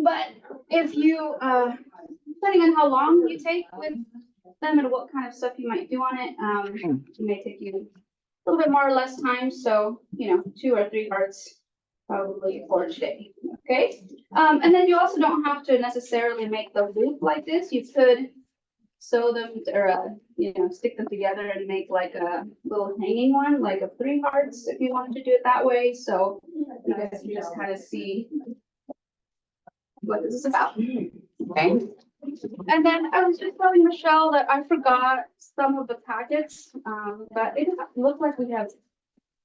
But if you, depending on how long you take with them and what kind of stuff you might do on it, it may take you a little bit more or less time. So, 2 or 3 hearts probably for today. Okay. And then you also don't have to necessarily make the loop like this. You could sew them or, stick them together and make like a little hanging one, like a 3 hearts if you wanted to do it that way. So you guys can just kind of see what this is about. Okay. And then I was just telling Michelle that I forgot some of the packets, but it doesn't look like we have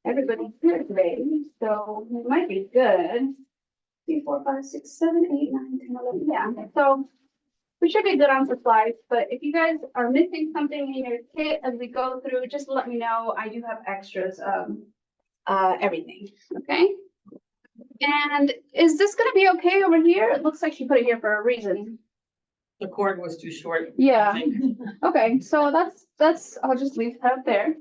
everybody here today, so it might be good. 3, 4, 5, 6, 7, 8, 9, 10, 11. Yeah, so we should be good on supplies, but if you guys are missing something in your kit as we go through, just let me know. I do have extras of everything, okay? And is this gonna be okay over here? It looks like she put it here for a reason. The cord was too short. Yeah. I think. Okay, so that's, I'll just leave that there.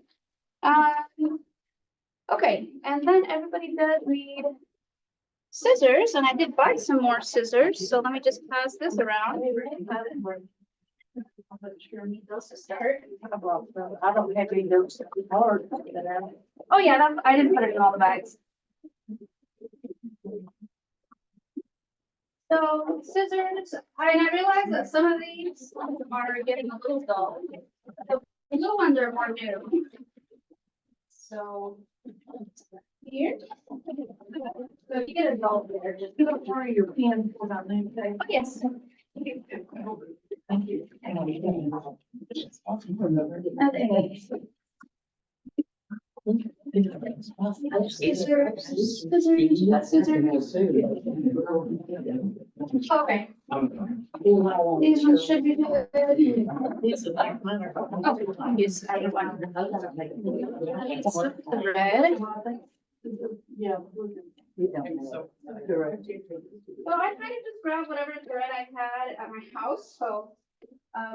Okay, and then everybody does need scissors, and I did buy some more scissors, so let me just pass this around. Those to start. I don't have any notes. Oh yeah, I didn't put it in all the bags. So scissors, I realize that some of these are getting a little dull. The little ones are more new. So here. So you get a dull there, just don't worry your pen for that name tag. Oh, yes. Thank you. Scissors. Okay. These ones should be good. These are like mine are. Oh, yes, I have one. The red. Yeah. So, So I kind of just grabbed whatever thread I had at my house, so,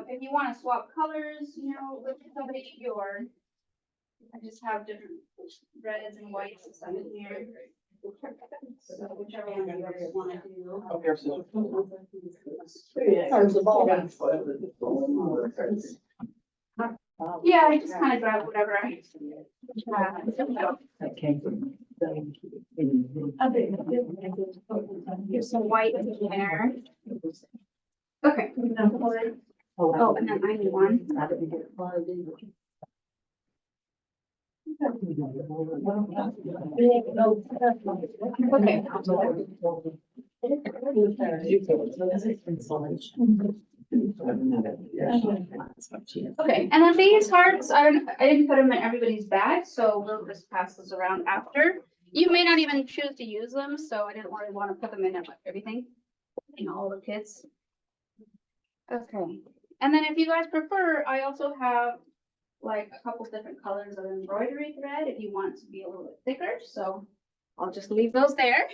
if you want to swap colors, with somebody, or I just have different reds and whites and stuff in here. So whichever one you guys want to do. okay, so. Yeah, I just kind of grabbed whatever I had. That came from. Here's some white in there. Okay. Oh, and then I need one. Okay. Okay, and then these hearts, I didn't put them in everybody's bag, so we'll just pass those around after. You may not even choose to use them, so I didn't really want to put them in everything, all the kids. Okay, and then if you guys prefer, I also have like a couple different colors of embroidery thread if you want it to be a little bit thicker, so I'll just leave those there.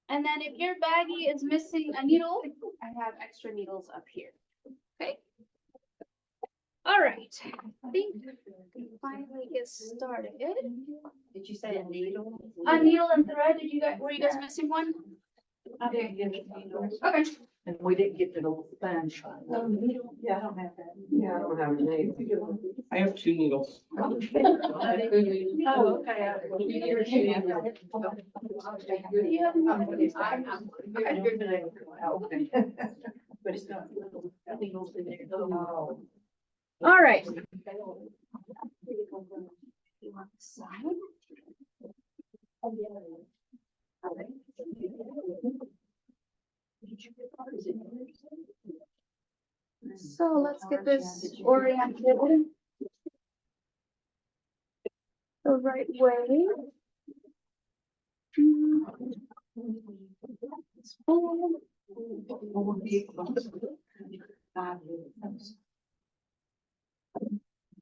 And then if your baggie is missing a needle, I have extra needles up here. Okay. All right. I think we can finally get started. Did you say a needle? A needle and thread. Were you guys missing one? I didn't get it. Okay. And we didn't get the little sponge. Yeah, I don't have that. Yeah, I don't have any. I have 2 needles. Oh, okay. But it's not. All right. You want the side? So let's get this oriented the right way.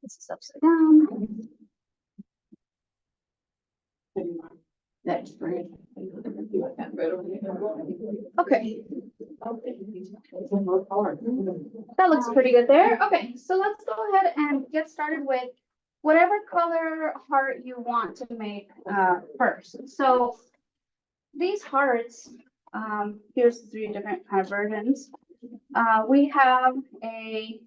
This is upside down. That's great. Okay. That looks pretty good there. Okay, so let's go ahead and get started with whatever color heart you want to make first. So these hearts, Here's the three different kind of versions. We have a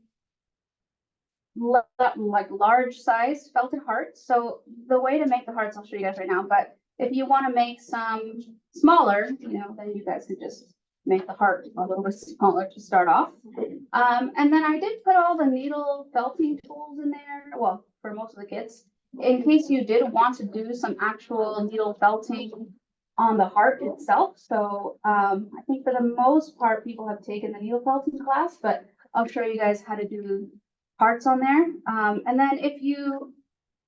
like large size felted heart. So the way to make the hearts, I'll show you guys right now, but if you want to make some smaller, then you guys can just make the heart a little bit smaller to start off. And then I did put all the needle felting tools in there, well, for most of the kits, in case you did want to do some actual needle felting on the heart itself. So I think for the most part, people have taken the needle felting class, but I'll show you guys how to do hearts on there. And then if you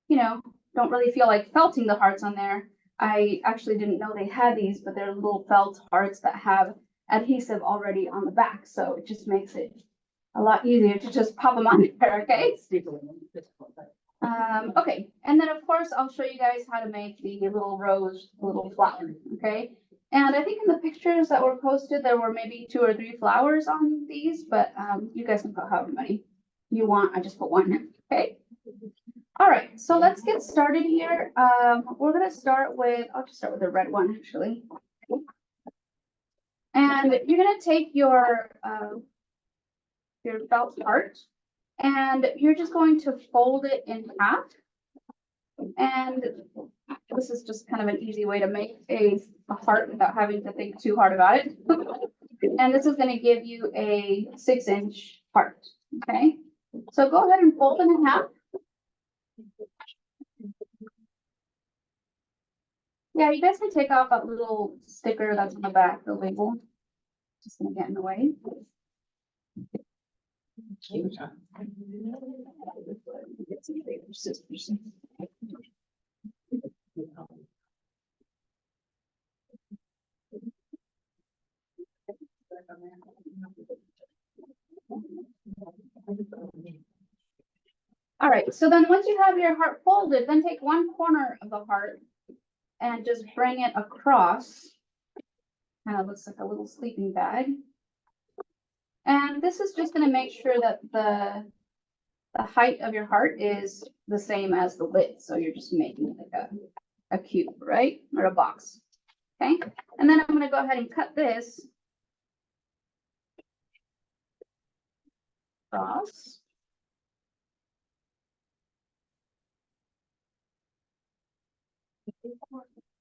don't really feel like felting the hearts on there, I actually didn't know they had these, but they're little felt hearts that have adhesive already on the back. So it just makes it a lot easier to just pop them on there, okay? Okay, and then of course, I'll show you guys how to make the little rose, little flower, okay? And I think in the pictures that were posted, there were maybe 2 or 3 flowers on these, but you guys can put however many you want. I just put one, okay? All right, so let's get started here. We're gonna start with, I'll just start with the red one actually. And you're gonna take your felt heart and you're just going to fold it in half. And this is just kind of an easy way to make a heart without having to think too hard about it. And this is gonna give you a 6-inch heart, okay? So go ahead and fold it in half. Yeah, you guys can take off that little sticker that's on the back, the label. Just gonna get in the way. All right, so then once you have your heart folded, then take one corner of the heart and just bring it across. Kind of looks like a little sleeping bag. And this is just going to make sure that the height of your heart is the same as the width. So you're just making like a cube, right? Or a box. Okay. And then I'm going to go ahead and cut this across.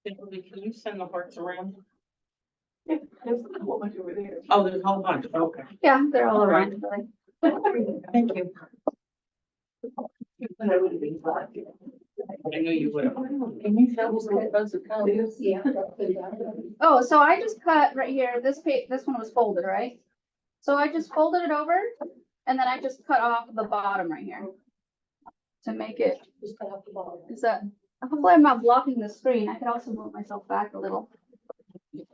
Can you send the hearts around? There's a whole bunch over there. Oh, there's a whole bunch, okay. Yeah, they're all around. Thank you. I knew you would. Can you tell us what those are called? Yeah. Oh, so I just cut right here. This one was folded, right? So I just folded it over and then I just cut off the bottom right here to make it. Just cut off the bottom. Is that, hopefully I'm not blocking the screen. I could also move myself back a little. Is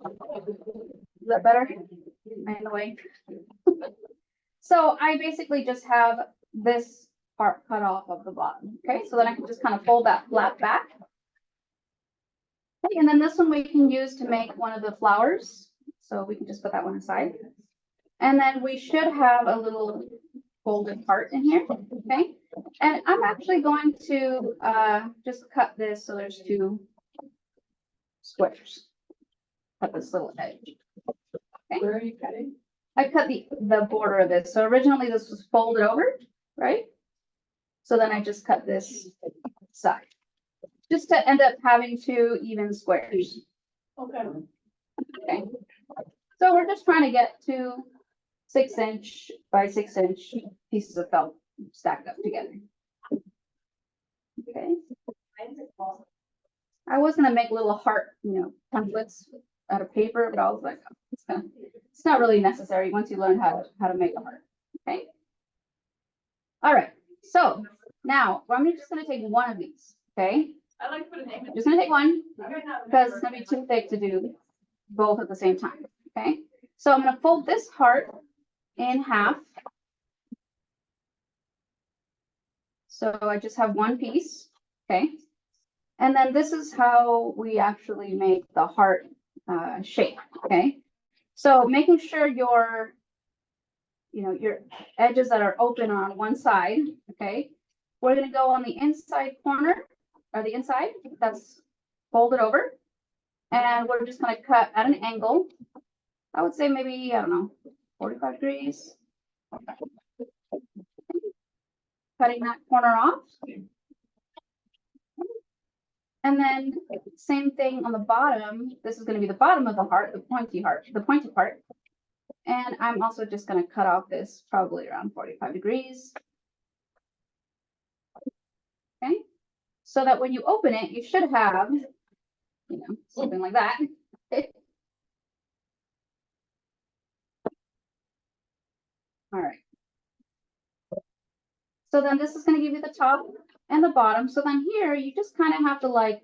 that better? Am I in the way? So I basically just have this part cut off of the bottom. Okay, so then I can just kind of fold that flat back. Okay, and then this one we can use to make one of the flowers. So we can just put that one aside. And then we should have a little folded part in here. Okay, and I'm actually going to just cut this so there's 2 squares. Cut this little edge. Okay. Where are you cutting? I cut the border of this. So originally this was folded over, right? So then I just cut this side. Just to end up having 2 even squares. Okay. Okay. So we're just trying to get 2 6-inch by 6-inch pieces of felt stacked up together. Okay. I was gonna make little heart, templates out of paper, but I was like, it's not really necessary once you learn how to make a heart. Okay. All right. So now I'm just gonna take one of these. Okay. I like to put a name. Just gonna take one because it's gonna be too thick to do both at the same time. Okay. So I'm gonna fold this heart in half. So I just have one piece. Okay. And then this is how we actually make the heart shape. Okay. So making sure your edges that are open on one side. Okay. We're going to go on the inside corner or the inside that's folded over. And we're just going to cut at an angle I would say maybe, I don't know, 45 degrees. Cutting that corner off. And then same thing on the bottom. This is going to be the bottom of the heart, the pointy part. And I'm also just going to cut off this probably around 45 degrees. Okay. So that when you open it, you should have, something like that. All right. So then this is going to give you the top and the bottom. So then here you just kind of have to like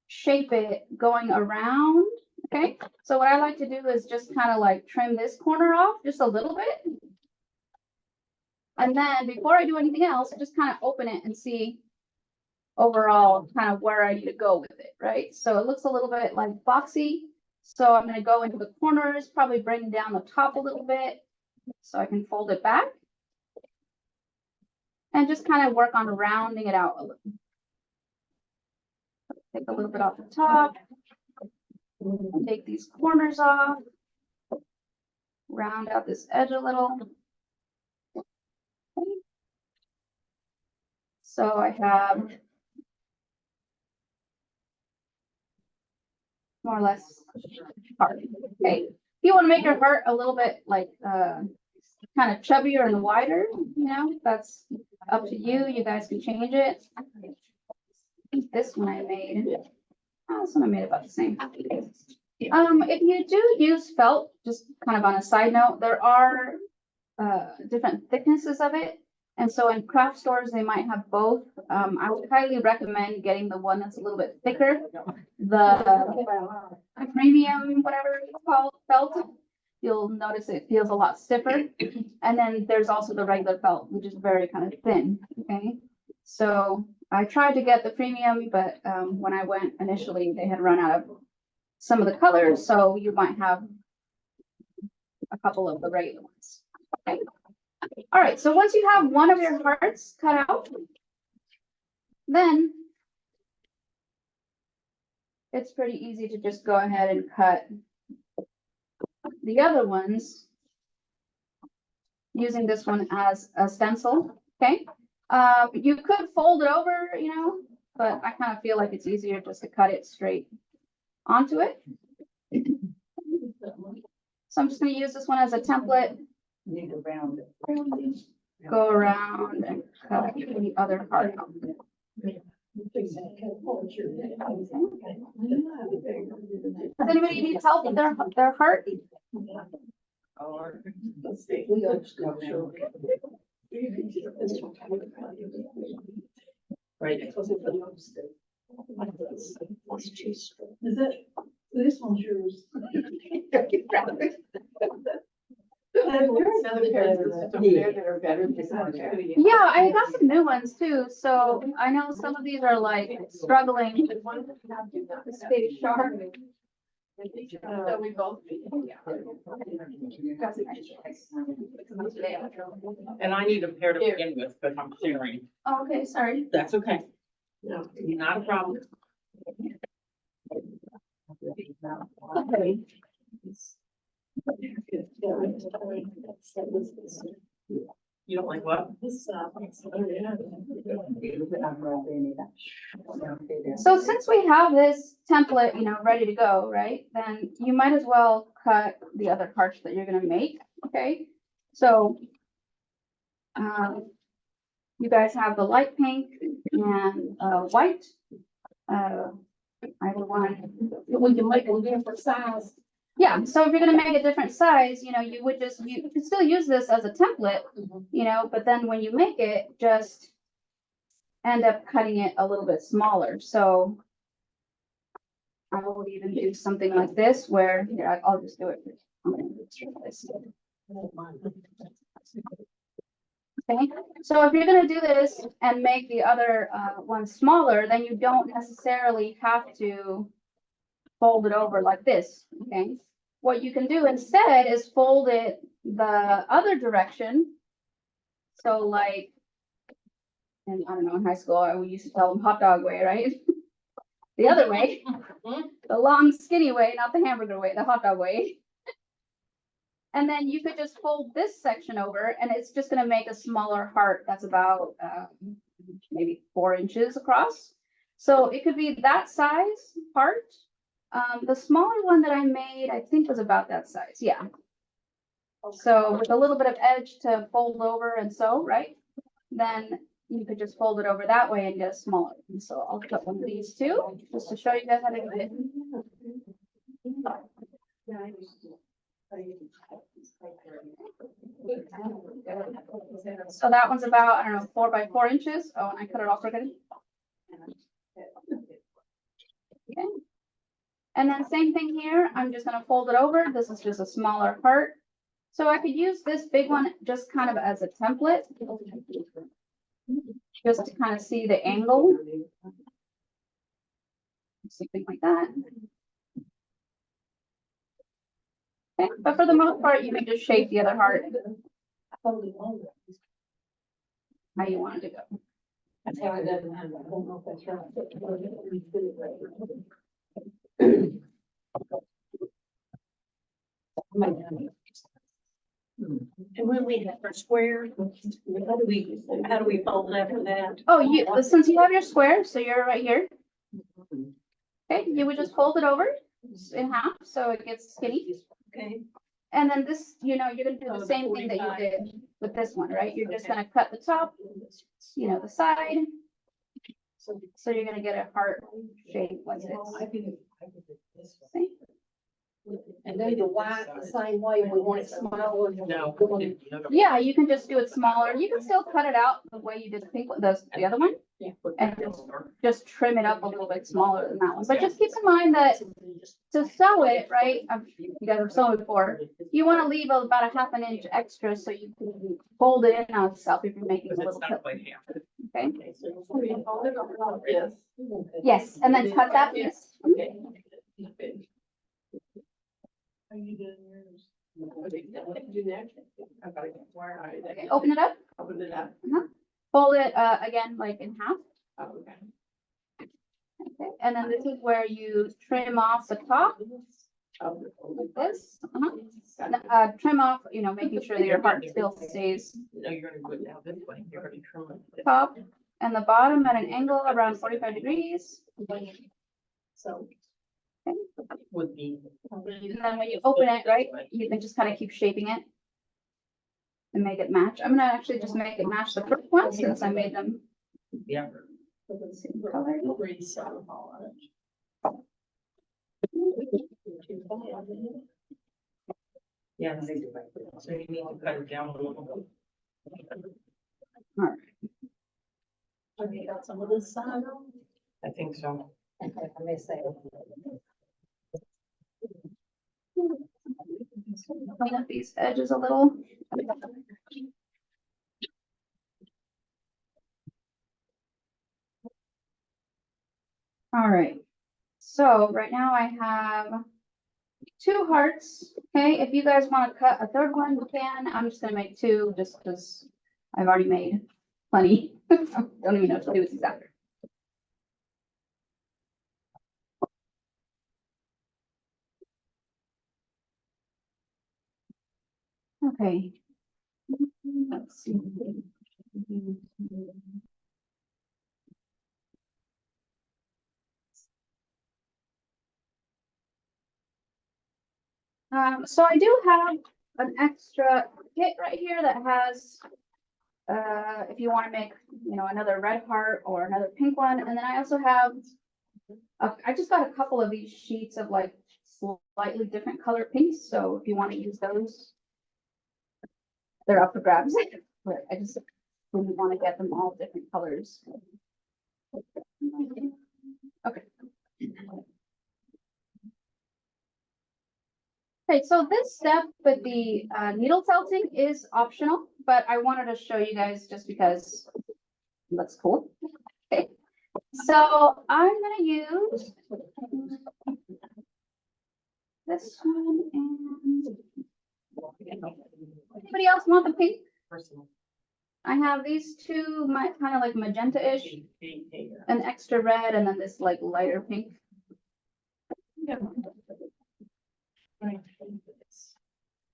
shape it going around. Okay. So what I like to do is just kind of like trim this corner off just a little bit. And then before I do anything else, just kind of open it and see overall kind of where I need to go with it. Right. So it looks a little bit like boxy. So I'm going to go into the corners, probably bring down the top a little bit so I can fold it back. And just kind of work on rounding it out a little. Take a little bit off the top. Take these corners off. Round out this edge a little. Okay. So I have more or less heart. Okay. If you want to make your heart a little bit like kind of chubbier and wider, that's up to you. You guys can change it. I think this one I made. This one I made about the same. If you do use felt, just kind of on a side note, there are different thicknesses of it. And so in craft stores, they might have both. I would highly recommend getting the one that's a little bit thicker. The premium, whatever it's called, felt. You'll notice it feels a lot stiffer. And then there's also the regular felt, which is very kind of thin. Okay. So I tried to get the premium, but when I went initially, they had run out of some of the colors. So you might have a couple of the regular ones. Okay. All right. So once you have one of your hearts cut out, then it's pretty easy to just go ahead and cut the other ones using this one as a stencil. Okay. You could fold it over, but I kind of feel like it's easier just to cut it straight onto it. So I'm just going to use this one as a template. Need to round it. Go around and cut the other part out. Does anybody need help with their heart? Right. Is it, this one's yours. Yeah, I got some new ones too. So I know some of these are like struggling to stay sharp. So we both. And I need a pair to begin with, but I'm clearing. Oh, okay, sorry. That's okay. No. Not a problem. Okay. You don't like what? So since we have this template, ready to go, right? Then you might as well cut the other parts that you're gonna make, okay? So you guys have the light pink and white. I would want. We can make them different size. Yeah, so if you're gonna make a different size, you would just, you could still use this as a template, but then when you make it, just end up cutting it a little bit smaller. So I would even do something like this where, here, I'll just do it. Okay, so if you're gonna do this and make the other one smaller, then you don't necessarily have to fold it over like this, okay? What you can do instead is fold it the other direction. So like, and I don't know, in high school, we used to tell them hot dog way, right? The other way, the long skinny way, not the hamburger way, the hot dog way. And then you could just fold this section over and it's just gonna make a smaller heart that's about maybe 4 inches across. So it could be that size heart. The smaller one that I made, I think was about that size, yeah. So with a little bit of edge to fold over and sew, right? Then you could just fold it over that way and get a smaller. And so I'll cut one of these too, just to show you guys how to do it. So that one's about, I don't know, 4 by 4 inches. Oh, and I cut it off already. Okay. And then same thing here. I'm just gonna fold it over. This is just a smaller part. So I could use this big one just kind of as a template. Just to kind of see the angle. Something like that. Okay, but for the most part, you can just shape the other heart how you want it to go. That's how it doesn't have, I don't know if that's right. And when we have our square, how do we fold after that? Oh, since you have your square, so you're right here. Okay, you would just fold it over in half so it gets skinny. Okay, And then this, you're gonna do the same thing that you did with this one, right? You're just gonna cut the top, the side. So you're gonna get a heart shape like this. See? And do the white the same way, we want it smaller. No. Yeah, you can just do it smaller. You can still cut it out the way you did the pink one, the other one. And just trim it up a little bit smaller than that one. But just keep in mind that to sew it, right? You guys have sewn before. You want to leave about a half an inch extra so you can fold it in on itself if you're making a Because little it's clip. not quite half. Okay. yes. Yes, and then cut that piece. Okay. Are you doing yours? Okay, open it up. Open it up. Fold it again, like in half. Okay. Okay, and then this is where you trim off the top. Like this. Trim off, making sure that your heart still stays No, you're gonna go down this way. You're already trimming it. top and the bottom at an angle around 45 degrees. So. Would be. And then when you open it, right, you can just kind of keep shaping it and make it match. I'm gonna actually just make it match the first one since I made them Yeah. the same color. Yeah. So you need to cut it down a little bit. All right. Have you got some of this side? I think so. I may say. Clean up these edges a little. All right. So right now I have 2 hearts. Okay, if you guys want to cut a third one, you can. I'm just gonna make 2 just because I've already made plenty. Don't even know what to do with these after. Okay. Let's see. So I do have an extra kit right here that has, if you want to make, another red heart or another pink one. And then I also have, I just got a couple of these sheets of like slightly different color pinks. So if you want to use those, they're up for grabs. But I just wouldn't want to get them all different colors. Okay. Okay, so this step with the needle felting is optional, but I wanted to show you guys just because it looks cool. Okay, so I'm gonna use this one and anybody else want the pink? Personal. I have these 2, kind of like magenta-ish, an extra red, and then this like lighter pink.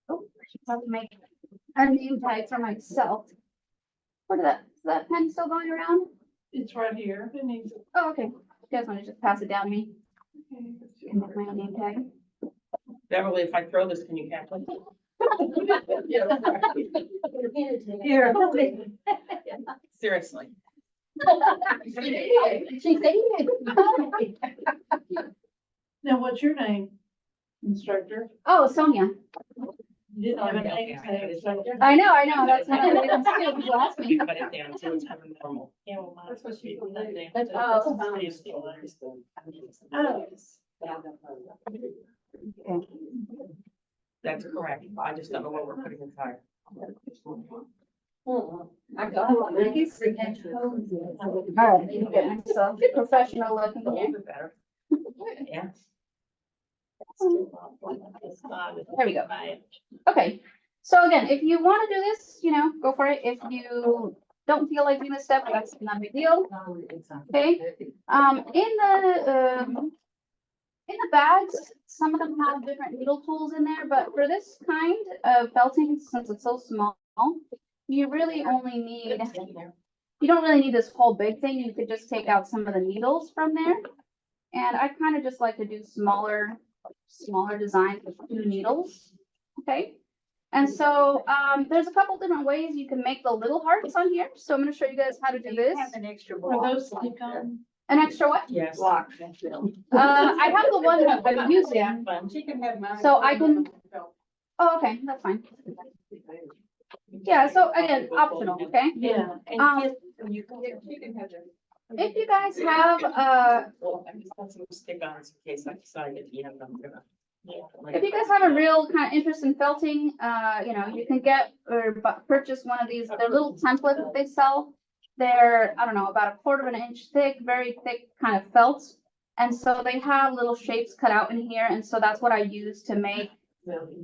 Oh, Probably make a name tag for myself. Where is that pen still going around? It's right here. Oh, okay. You guys want to just pass it down to me? Can make my own name tag. Beverly, if I throw this, can you catch it? Here. Seriously. She's 80. Now, what's your name? Instructor? Oh, Sonia. You didn't have a name tag, instructor? I know. That's one of the reasons too. People ask me. Cut it down to its normal. Yeah, well, That's what she mine's did. That's Oh. That's correct. I just don't know what we're putting inside. I got it. All right, you get myself professional looking A here. little bit better. Yeah. There we go. Okay, so again, if you want to do this, go for it. If you don't feel like doing this step, that's not a big deal. Okay. In the bags, some of them have different needle tools in there, but for this kind of felting, since it's so small, you really only need, you don't really need this whole big thing. You could just take out some of the needles from there. And I kind of just like to do smaller designs with 2 needles. Okay. And so there's a couple different ways you can make the little hearts on here. So I'm going to show you guys how to do this. An extra Are block. those stick on? An extra what? Yes. Block. I have the one that I'm using. She can have mine. So I can- Oh, okay, that's fine. Yeah, so again, optional, okay? Yeah. Um, You can have them. If you guys have, Well, I just got some stick-ons in case I decide that you have them. if you guys have a real kind of interest in felting, you can get or purchase one of these, they're little templates that they sell. They're, I don't know, about 1/4 inch thick, very thick kind of felt. And so they have little shapes cut out in here. And so that's what I use to make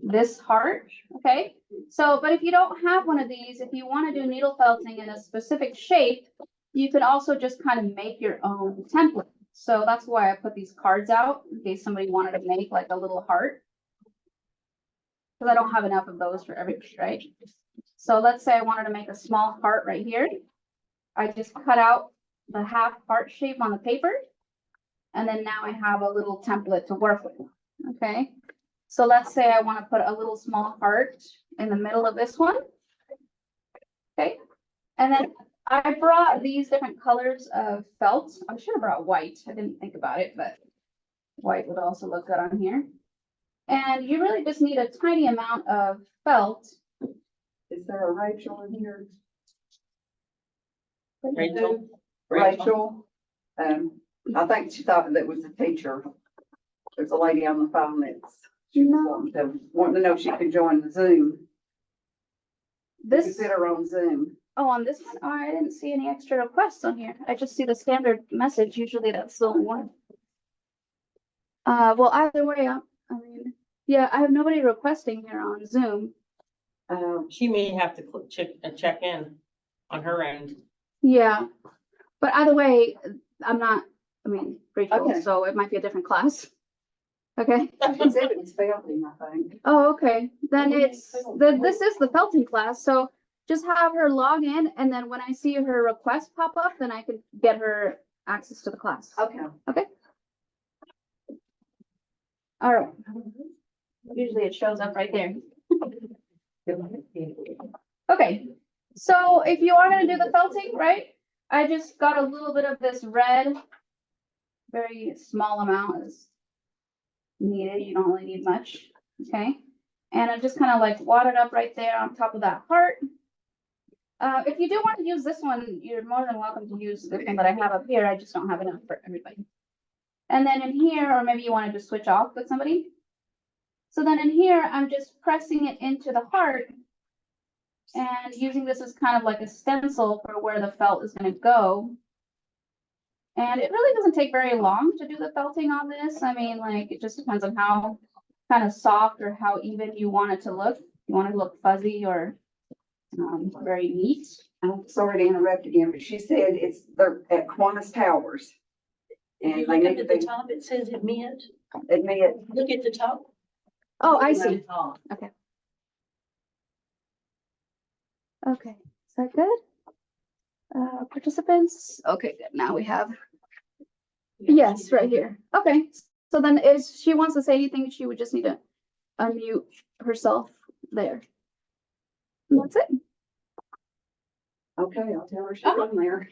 this heart, okay? So, but if you don't have one of these, if you want to do needle felting in a specific shape, you can also just kind of make your own template. So that's why I put these cards out in case somebody wanted to make like a little heart. Because I don't have enough of those for everybody, right? So let's say I wanted to make a small heart right here. I just cut out the half heart shape on the paper. And then now I have a little template to work with, okay? So let's say I want to put a little small heart in the middle of this one. Okay, and then I brought these different colors of felt. I should have brought white. I didn't think about it, but white would also look good on here. And you really just need a tiny amount of felt. Is there a Rachel in here? Rachel? Rachel, I think she thought that was a teacher. There's a lady on the phone that's, she was wanting to know if she could join the Zoom. This, Consider on Zoom. oh, on this one, oh, I didn't see any extra requests on here. I just see the standard message. Usually that's the only one. Well, either way, I mean, yeah, I have nobody requesting here on Zoom. She may have to check in on her end. Yeah, but either way, Rachel, Okay. so it might be a different class. Okay, She said it was felting, I think. oh, okay, then this is the felting class, so just have her log in, and then when I see her request pop up, then I could get her access to the class. Okay. All right. Usually it shows up right there. Okay, so if you are gonna do the felting, right, I just got a little bit of this red, very small amount is needed, you don't really need much, okay? And I just kind of like wadded up right there on top of that heart. If you do want to use this one, you're more than welcome to use the one that I have up here, I just don't have enough for everybody. And then in here, or maybe you want to just switch off with somebody. So then in here, I'm just pressing it into the heart and using this as kind of like a stencil for where the felt is going to go. And it really doesn't take very long to do the felting on this. I mean, like, it just depends on how kind of soft or how even you want it to look. You want it to look fuzzy or very neat. I'm sorry to interrupt again, but she said they're at Kiwanis Towers. If And you they look need up to at the be, top, it says admit. admit, Look at the top. Oh, I see. Okay. Okay, is that good? Participants, okay, good, now we have, yes, right here, okay. So then if she wants to say anything, she would just need to unmute herself there. And that's it, Okay, I'll tell her she's on there.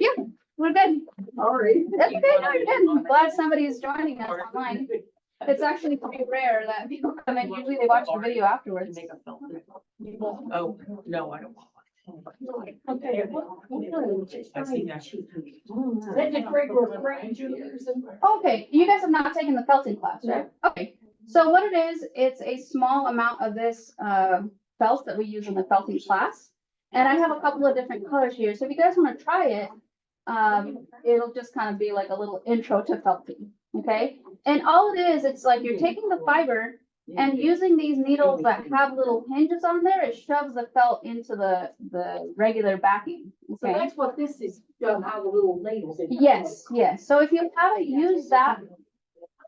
we're good. All right. That's okay, no, you're good. I'm glad somebody's joining us online. It's actually pretty rare that people come in, usually they watch the video afterwards. Make a film. Oh, no, I don't. Okay. I see that. That's just regular grade juniors and. Okay, you guys have not taken the felting class, right? Okay, so what it is, it's a small amount of this felt that we use in the felting class. And I have a couple of different colors here, so if you guys wanna try it, it'll just kind of be like a little intro to felting, okay? And all it is, it's like you're taking the fiber and using these needles that have little hinges on there, it shoves the felt into the regular backing, So okay? that's what this is, how the little needles. in. Yes, yes. So if you haven't used that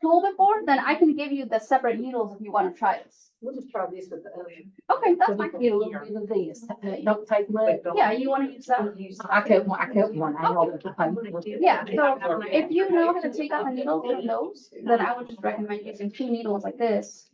tool before, then I can give you the separate needles if you want to try this. We'll just try this with the other. Okay, that's So we fine. can get a little bit of this. Don't take much. Yeah, you want to use that? I kept one, I know. Yeah, so if you know how to take out the needles from those, then I would just recommend using 2 needles like this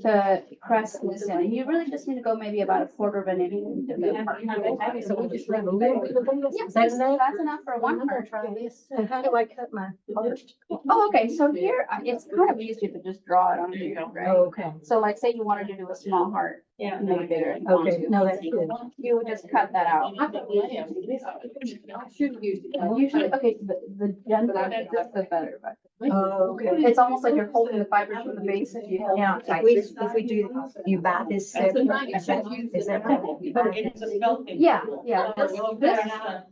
to press this in. And you really just need to go maybe about 1/4 of an inch into the part. So we just run a little bit of this. Yeah, Is that enough? that's enough for one I'm gonna part. try this. So how do I cut my first? Oh, okay, so here, it's kind of easy to just draw it on here, right? Okay. So like, say you wanted to do a small heart, Yeah. make it bigger. if you want Okay, to. no, that's good. You would just cut that out. I should use it. Usually, okay, the gentler, this is the better, but Oh, okay. it's almost like you're holding the fibers from the base if you. Now, if we do, you buy this separate, is that It's a felt thing. Yeah, yeah, this This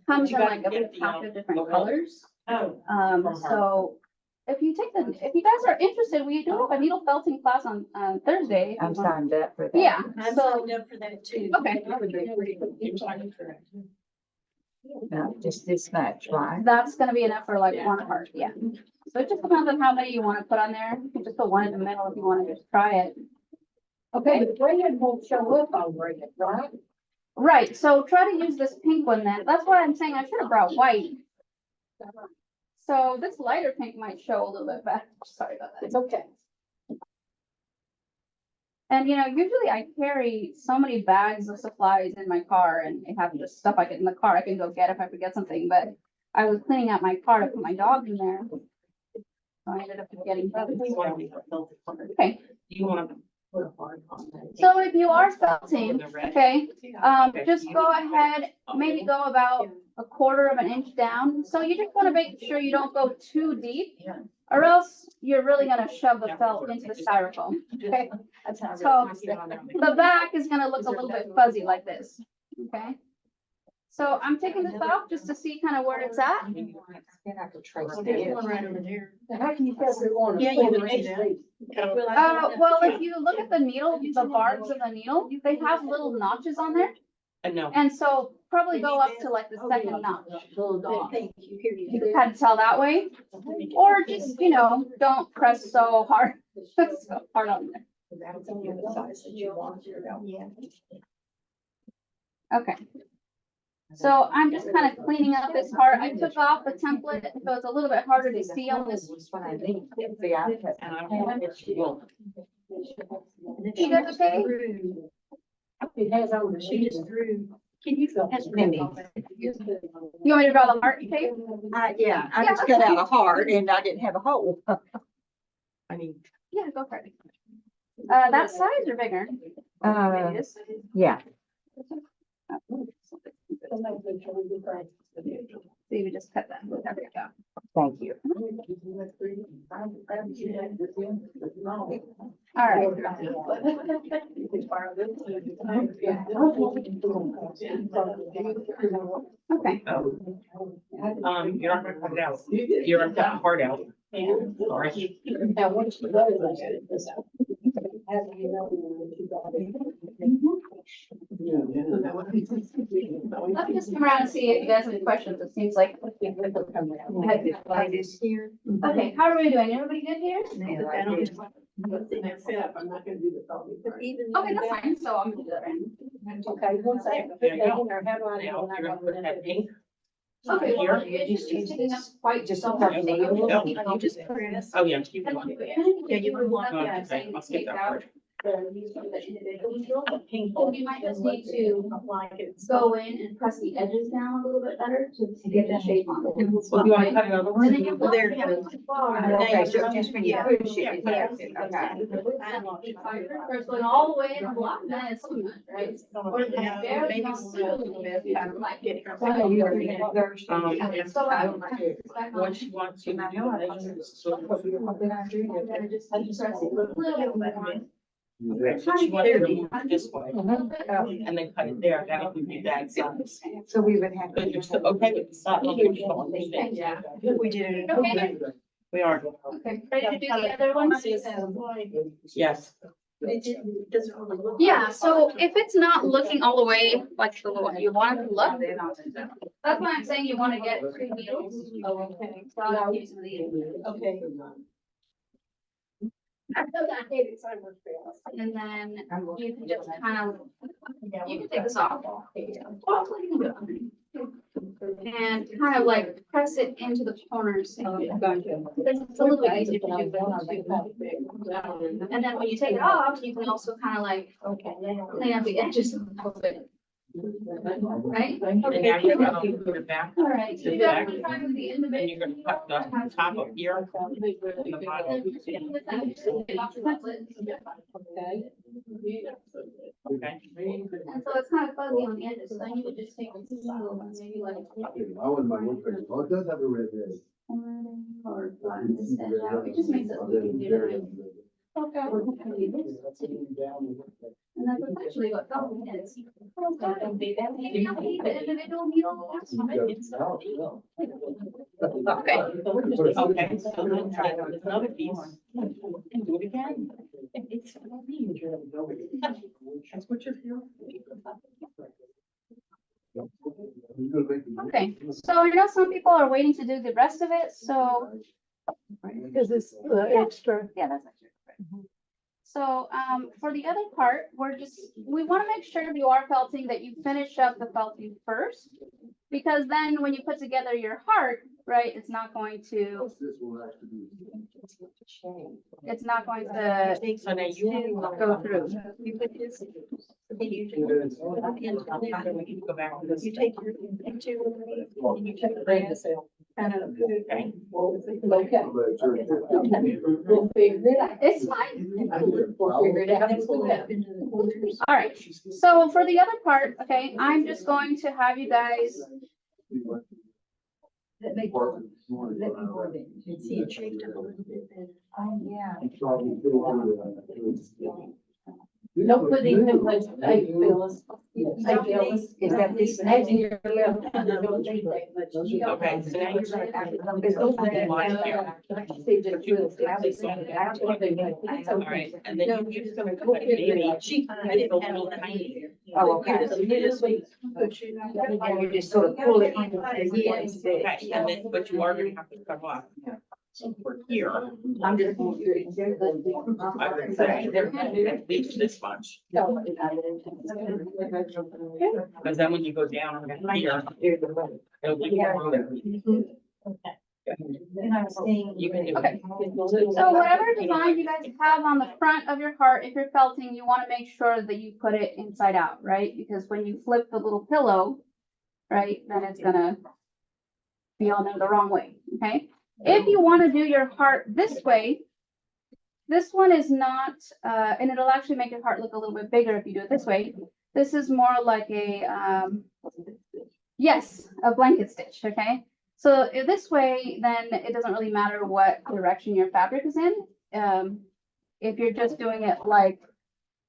comes in like a pack of different colors. Oh. So if you take if you guys are interested, we do have a needle felting class on Thursday. I'm signed up for that. Yeah, I'm so, signed up for that too. okay, No, just this much, right? that's gonna be enough for like one heart, yeah. So it just depends on how many you wanna put on there. You can just put one in the middle if you wanna just try it. Okay, the red won't show up on red, right? Right, so try to use this pink one then. That's why I'm saying I should have brought white. So this lighter pink might show a little bit better. Sorry about that. It's okay. And you know, usually I carry so many bags of supplies in my car and I have just stuff I get in the car I can go get if I forget something, but I was cleaning out my car to put my dog in there. So I ended up getting. Okay, You wanna put a heart on that? so if you are felting, okay, just go ahead, maybe go about 1/4 of an inch down. So you just wanna make sure you don't go too deep, or else you're really gonna shove the felt into the styrofoam, okay? So the back is gonna look a little bit fuzzy like this, okay? So I'm taking this off just to see kind of where it's at. Then I could trace There's it. one right over there. How can you tell if they're on? Yeah, you would see that. Well, if you look at the needle, the barbs of the needle, they have little notches on there. No. And so probably go up to like the second notch. Thank you. Here you You can tell that way, or just, you know, don't press so hard, so hard on there. That's on the size that you want. Yeah. Okay. So I'm just kind of cleaning up this part. I took off the template, so it's a little bit harder to see on this. What I need. See, I cut- And I don't want it to go. You guys okay? It has over. She just threw. Can you? Mindy. You want me to draw the heart shape? Yeah, I Yeah, just that's cut out a heart and I didn't have a hole. I mean, Yeah, go for it. That size or bigger? Maybe this. Yeah, See, we just cut that. There we go. thank you. All right. Okay. you're not gonna cut it out. You're gonna cut the heart out. All right. Now, once you go to this. How do you know when you got it? Let me just come around and see if you guys have any questions. It seems like. This here. Okay, how are we doing? Everybody good here? I'm not gonna do the phone. But even. Okay, that's fine, so I'm gonna do that right now. Okay, once I put that There you go. in there, how do I Now, know when I you're gonna want put to that pink. Okay, Here. well, it's just taking up quite Just so a much. couple nails. You just press. Oh, yeah, keep And going. yeah, you would want Oh, that, okay, I'll skip take that out part. the individual. Pink. So you might just need to Like it. go in and press the edges down a little bit better to get that shape on it. Well, you wanna cut another one? And then you Well, there, have it too far. Okay, so just when you Yeah. push it, Yeah. it does it, okay. First going all the way in a block, then it's too much, right? Or if it's Yeah, barely maybe on it's the a little bit, you I don't like get it. it. So I don't like it. What she wants you to do is sort of. Then just press it a little bit more. So she wants you to move it this way, and then cut it there, that'll give you that size. So we would have. But you're still okay with the size, you just don't understand. Yeah. We did it. Okay. We are, Okay, ready to do the other one? yes. It doesn't really look. Yeah, so if it's not looking all the way like the way you want it to look, that's why I'm saying you want to get 2 needles. Okay. So I'll use some of these. Okay. And then you can just kind of, you can take this off. And kind of like press it into the corners. Because it's a little bit easier to do that too. And then when you take it off, you can also kind of like clean up the edges a little bit. Right? And now you're gonna put it back, All right. So you got to try with the and individual. you're gonna cut the top of here. And the bottom. Okay. And so it's kind of fuzzy on the edges, so then you would just take a needle and maybe like. I was my one friend. Oh, it does have a red head. Or flatten this edge out, it just makes it look easier. Okay. And that's essentially what felting is. Maybe I'll need the individual needle. Okay. Okay, so then try it with another piece. And do it again. That's what you're feeling. Okay, so I know some people are waiting to do the rest of it, so. Because it's extra. Yeah, that's actually correct. So, for the other part, we want to make sure you are felting that you finish up the felting first. Because then when you put together your heart, right, it's not going to, So now you go through. You put this. we can go back to this. You take your picture and you take the brass kind of. Okay. Okay. We'll figure it out. It's fine. We'll figure it out. And pull it up into the corners. All right, so for the other part, okay, I'm just going to have you guys, Let me hold it. You see it shaped up a little bit then. Oh, yeah. Don't put in too much tape, Phyllis. Is that this? Imagine your left hand, don't need that much. Okay, so now you're gonna. It's over there. See, just do it. All right, and then you're just gonna cut it, maybe. I didn't have a tiny. Oh, okay. And you just sort of pull it into the yes. Okay, and then, but you are gonna have to cut off. So for here, I'm just going to do it. I would say at least this much, because then when you go down here, it'll be more room. And I was saying. You can do Okay. it. so whatever design you guys have on the front of your heart, if you're felting, you want to make sure that you put it inside out, right? Because when you flip the little pillow, right, then it's gonna be on there the wrong way, okay? If you want to do your heart this way, this one is not, and it'll actually make your heart look a little bit bigger if you do it this way. This is more like a, yes, a blanket stitch, okay? So this way, then it doesn't really matter what direction your fabric is in. If you're just doing it like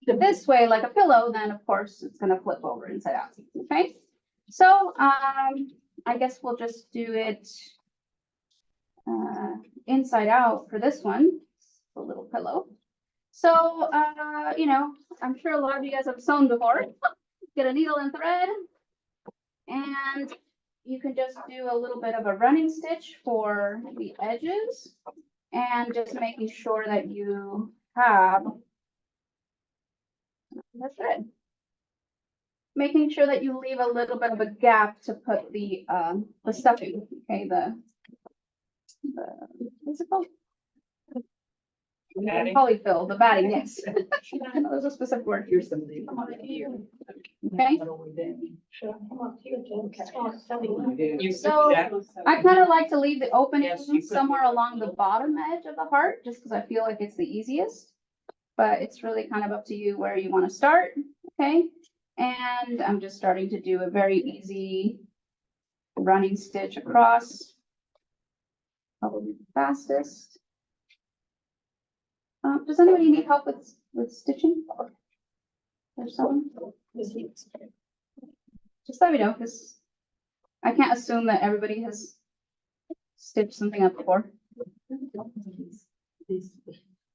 this way, like a pillow, then of course it's gonna flip over inside out, okay? So, I guess we'll just do it inside out for this one, a little pillow. So, you know, I'm sure a lot of you guys have sewn before. Get a needle and thread, and you can just do a little bit of a running stitch for the edges, and just making sure that you tab. That's it. Making sure that you leave a little bit of a gap to put the stuffing, okay, what's it called? Batting. Polyfill, the batting, yes. There's a specific word. Here's something. Okay, You So- put that, I kind of like to leave the opening Yes, you put- somewhere along the bottom edge of the heart, just because I feel like it's the easiest. But it's really kind of up to you where you want to start, okay? And I'm just starting to do a very easy running stitch across. Probably the fastest. Does anybody need help with stitching? Or someone? Just let me know, because I can't assume that everybody has stitched something up before.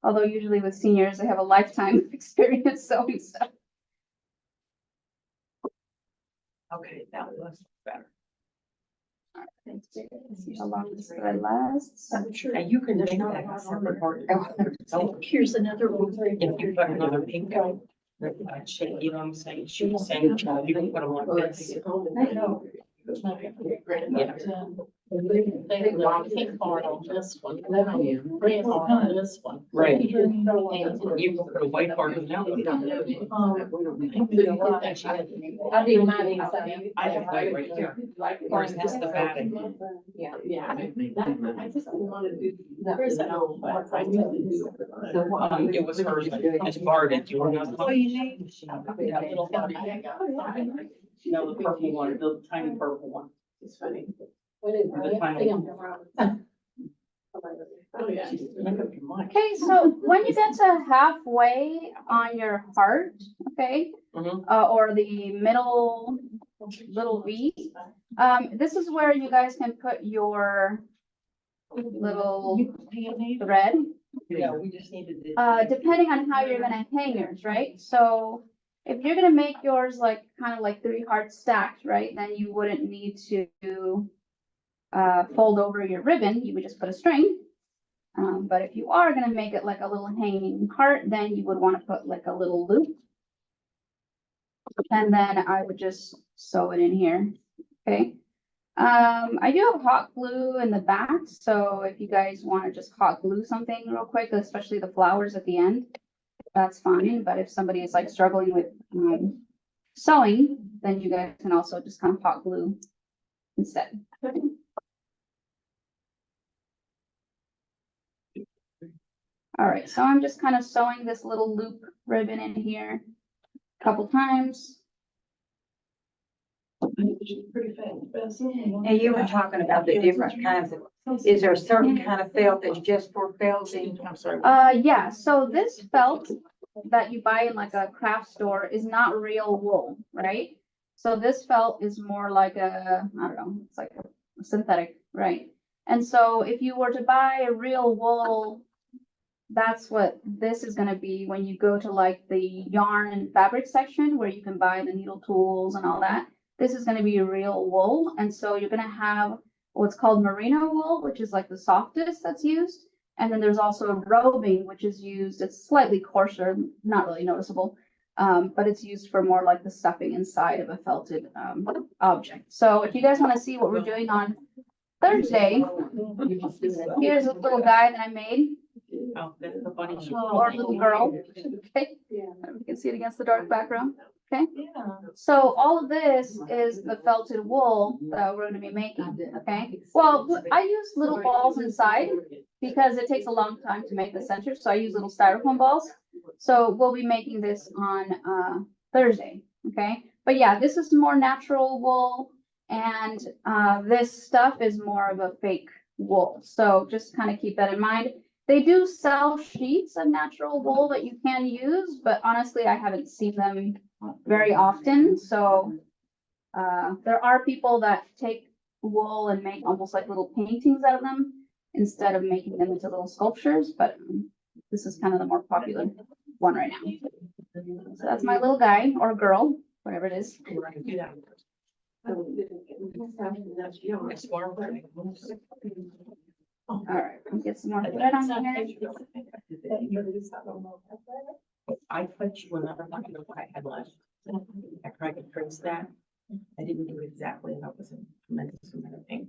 Although usually with seniors, they have a lifetime of experience sewing stuff. okay, that was better. See how long this thread lasts. And you can make that a separate part. So Here's another one. if you put another pink out, shape, you know what I'm saying? She was saying, you can put them like this. They want pink part on this one, red on this one. Right. You put a white part of now. I do mine inside. I have white right here. Or is this the batting? Yeah. Where's that? It was hers, it's barred, you were not. What do you need? That little one. No, the purple one, the tiny purple one. It's funny. Okay, so when you get to halfway on your heart, okay, Mhm. or the middle little V, this is where you guys can put your little thread. Yeah, we just needed to. Depending on how you're gonna hang yours, right? So if you're gonna make yours like, kind of like 3 hearts stacked, right, then you wouldn't need to fold over your ribbon, you would just put a string. But if you are gonna make it like a little hanging heart, then you would wanna put like a little loop. And then I would just sew it in here, okay? I do have hot glue in the back, so if you guys wanna just hot glue something real quick, especially the flowers at the end, that's fine, but if somebody is like struggling with, sewing, then you guys can also just kind of hot glue instead. All right, so I'm just kind of sewing this little loop ribbon in here a couple times. And you were talking about the different kinds of, is there a certain kind of felt that's just for felting? I'm sorry. Yeah, so this felt that you buy in like a craft store is not real wool, right? So this felt is more like a, I don't know, it's like a synthetic, right? And so if you were to buy a real wool, that's what this is gonna be when you go to like the yarn and fabric section where you can buy the needle tools and all that. This is gonna be a real wool, and so you're gonna have what's called merino wool, which is like the softest that's used. And then there's also roving, which is used, it's slightly coarser, not really noticeable, but it's used for more like the stuffing inside of a felted object. So if you guys wanna see what we're doing on Thursday, here's a little guy that I made. Oh, that's the bunny. Or little girl. Okay, you can see it against the dark background. Okay, Yeah. so all of this is the felted wool that we're gonna be making. Okay, well, I use little balls inside because it takes a long time to make the center, so I use little styrofoam balls. So we'll be making this on Thursday. Okay, but yeah, this is more natural wool, and this stuff is more of a fake wool. So just kind of keep that in mind. They do sell sheets of natural wool that you can use, but honestly, I haven't seen them very often. So there are people that take wool and make almost like little paintings out of them instead of making them into little sculptures, but this is kind of the more popular one right now. So that's my little guy or girl, whatever it is. We're gonna do that. It's more. All right, let me get some more thread on here. I put you another one of what I had left. After I could trace that, I didn't do exactly, and that wasn't tremendous amount of thing.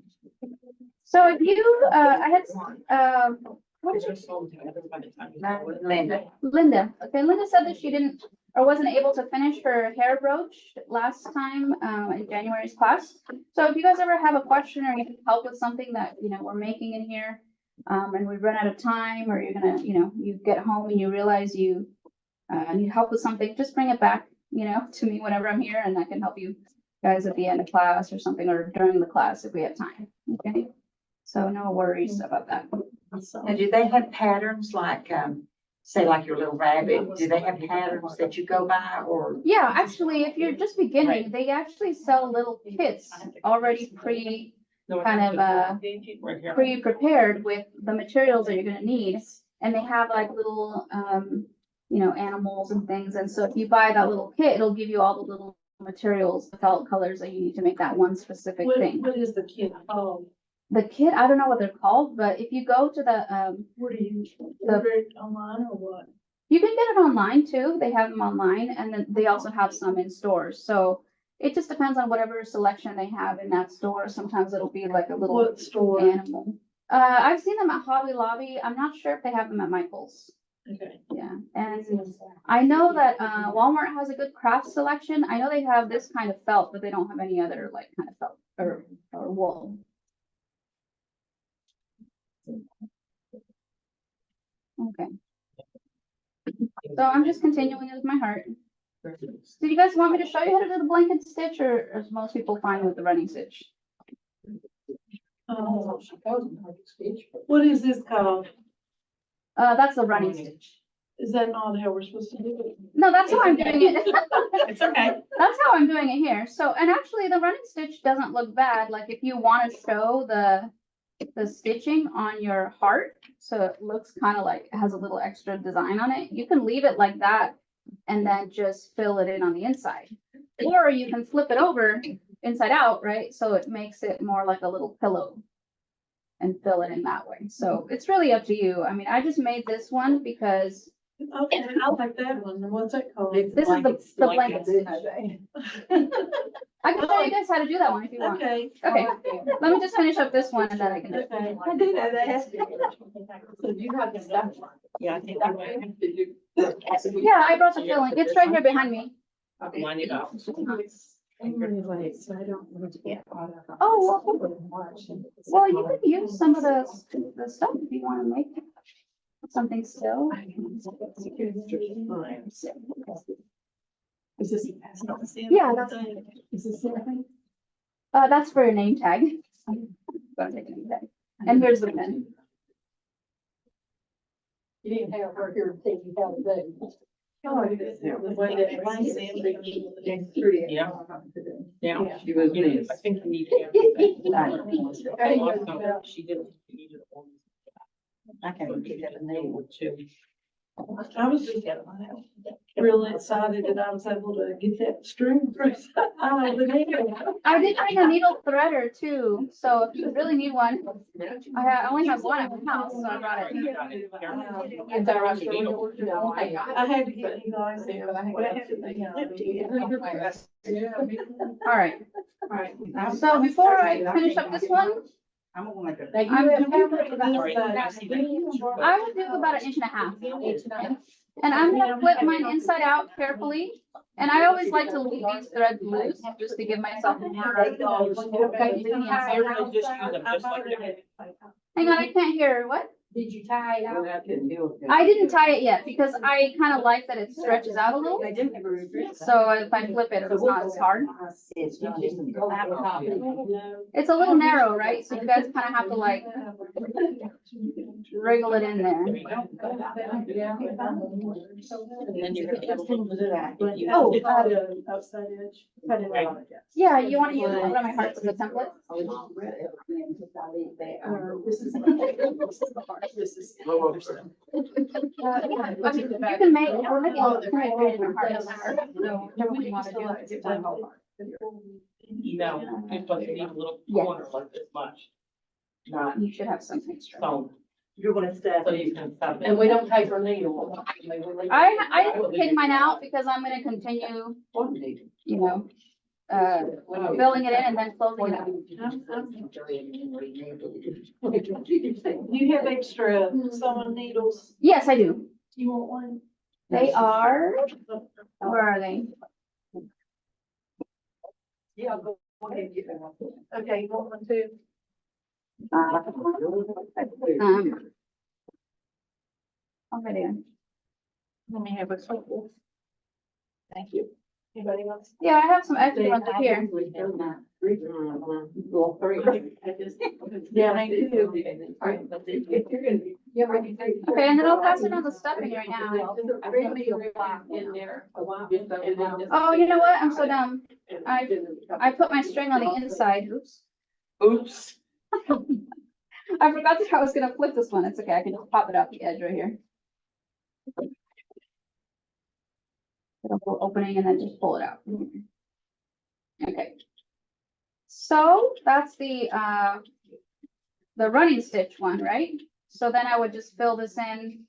So if you, I had, what Because did you're sold together by the time. That was Linda. Linda, okay, Linda said that she didn't, or wasn't able to finish her hair brooch last time, in January's class. So if you guys ever have a question or need help with something that, we're making in here, and we run out of time, or you're gonna, you get home and you realize you, need help with something, just bring it back, to me whenever I'm here, and I can help you guys at the end of class or something, or during the class if we have time, okay? So no worries about that. Now, do they have patterns like, say like your little rabbit? Do they have patterns that you go by or? Yeah, actually, if you're just beginning, they actually sell little kits already pre-prepared with the materials that you're gonna need. And they have like little, animals and things. And so if you buy that little kit, it'll give you all the little materials, the felt colors that you need to make that one specific thing. What is the kid called? The kit, I don't know what they're called, but if you go to the, Where do you order it online or what? you can get it online too. They have them online, and then they also have some in stores. So it just depends on whatever selection they have in that store. Sometimes it'll be like a little What store? animal. I've seen them at Hobby Lobby. I'm not sure if they have them at Michael's. Okay. Yeah, and I know that Walmart has a good craft selection. I know they have this kind of felt, but they don't have any other like kind of felt or wool. Okay. So I'm just continuing with my heart. Do you guys want me to show you how to do the blanket stitch, or is most people fine with the running stitch? What is this called? That's the running stitch. Is that not how we're supposed to do it? No, that's how I'm doing it. It's okay. That's how I'm doing it here. So, and actually the running stitch doesn't look bad. Like if you want to show the stitching on your heart, so it looks kind of like it has a little extra design on it, you can leave it like that and then just fill it in on the inside. Or you can flip it over inside out, right? So it makes it more like a little pillow and fill it in that way. So it's really up to you. I mean, I just made this one because Okay, I like that one. What's that called? this is the blanket stitch. I can show you guys how to do that one if you want. Okay. Okay, let me just finish up this one and then I can. Okay. I did have that. So you have the stuff. Yeah, I think you Yeah, I brought the filling. It's right here behind me. line it up. Oh, well, you could use some of the stuff if you want to make something still. Is this? Yeah, that's, Is this something? that's for your name tag. Gonna take a name tag. And here's the pen. You didn't have her here to take you how to do. Oh, the way that it lines in, they keep it. Yeah. Yeah. She was I think you need. She didn't. I can't get that name. I was just really excited that I was able to get that string through. I did bring a needle threader too, so if you really need one, I only have one at my house, so I brought it. Is that right? No, I had to get you guys there, but I had to. All right, Right. so before I finish up this one, I'm gonna make a. Now, you I'm- have to put it Sorry, about- I see that. I would do about 1.5 inches. And I'm gonna flip mine inside out carefully. And I always like to leave these threads loose, just to give myself more. Just use them just like that. Hang on, I can't hear. What? Did you tie it out? I didn't tie it yet because I kind of like that it stretches out a little. So if I flip it, it's not as hard. It's not just. It's a little narrow, right? So you guys kind of have to like wriggle it in there. There you go. And then you're gonna have a little bit of that. Oh, Outside edge. yeah, you want to use one of my hearts as a template? This is. Yeah, I mean, you can make, we're making a different heart. So whichever one you want to do. No, you're supposed to leave a little Yes. corner like this much. not You should have some extra. sewn. You're gonna step. So you can stop And we don't take our needle. I take mine out because I'm gonna continue, you know, filling it in and then closing it out. Do you have extra sewing needles? Yes, I do. You want one? They are, where are they? Yeah, go ahead and get them. Okay, you want one too? Over there. Let me have a couple. Thank you. Anybody else? Yeah, I have some extra ones up here. Well, three. Yeah, I do. Okay, and then I'll pass it on the stuffing right now. In there. Oh, you know what? I'm so dumb. I put my string on the inside. Oops. Oops. I forgot that I was gonna flip this one. It's okay. I can just pop it out the edge right here. Little opening and then just pull it out. Okay. So that's the running stitch one, right? So then I would just fill this in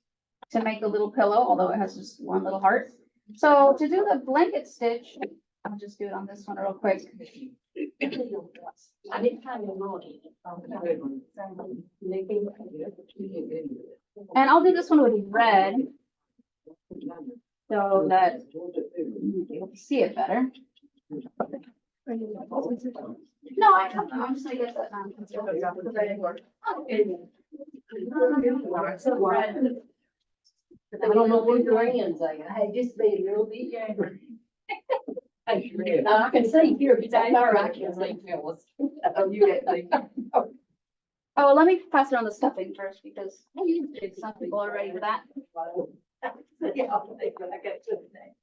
to make a little pillow, although it has just one little heart. So to do the blanket stitch, I'll just do it on this one real quick. I didn't find the money. And I'll do this one with red so that you'll see it better. No, I don't know. I'm just gonna get that. I don't know what your hands are. I just made a little bit younger. I can see here, because I know I can see Phyllis. Oh, let me pass it on the stuffing first because some people are ready for that. Yeah, I'll take it. I got it today.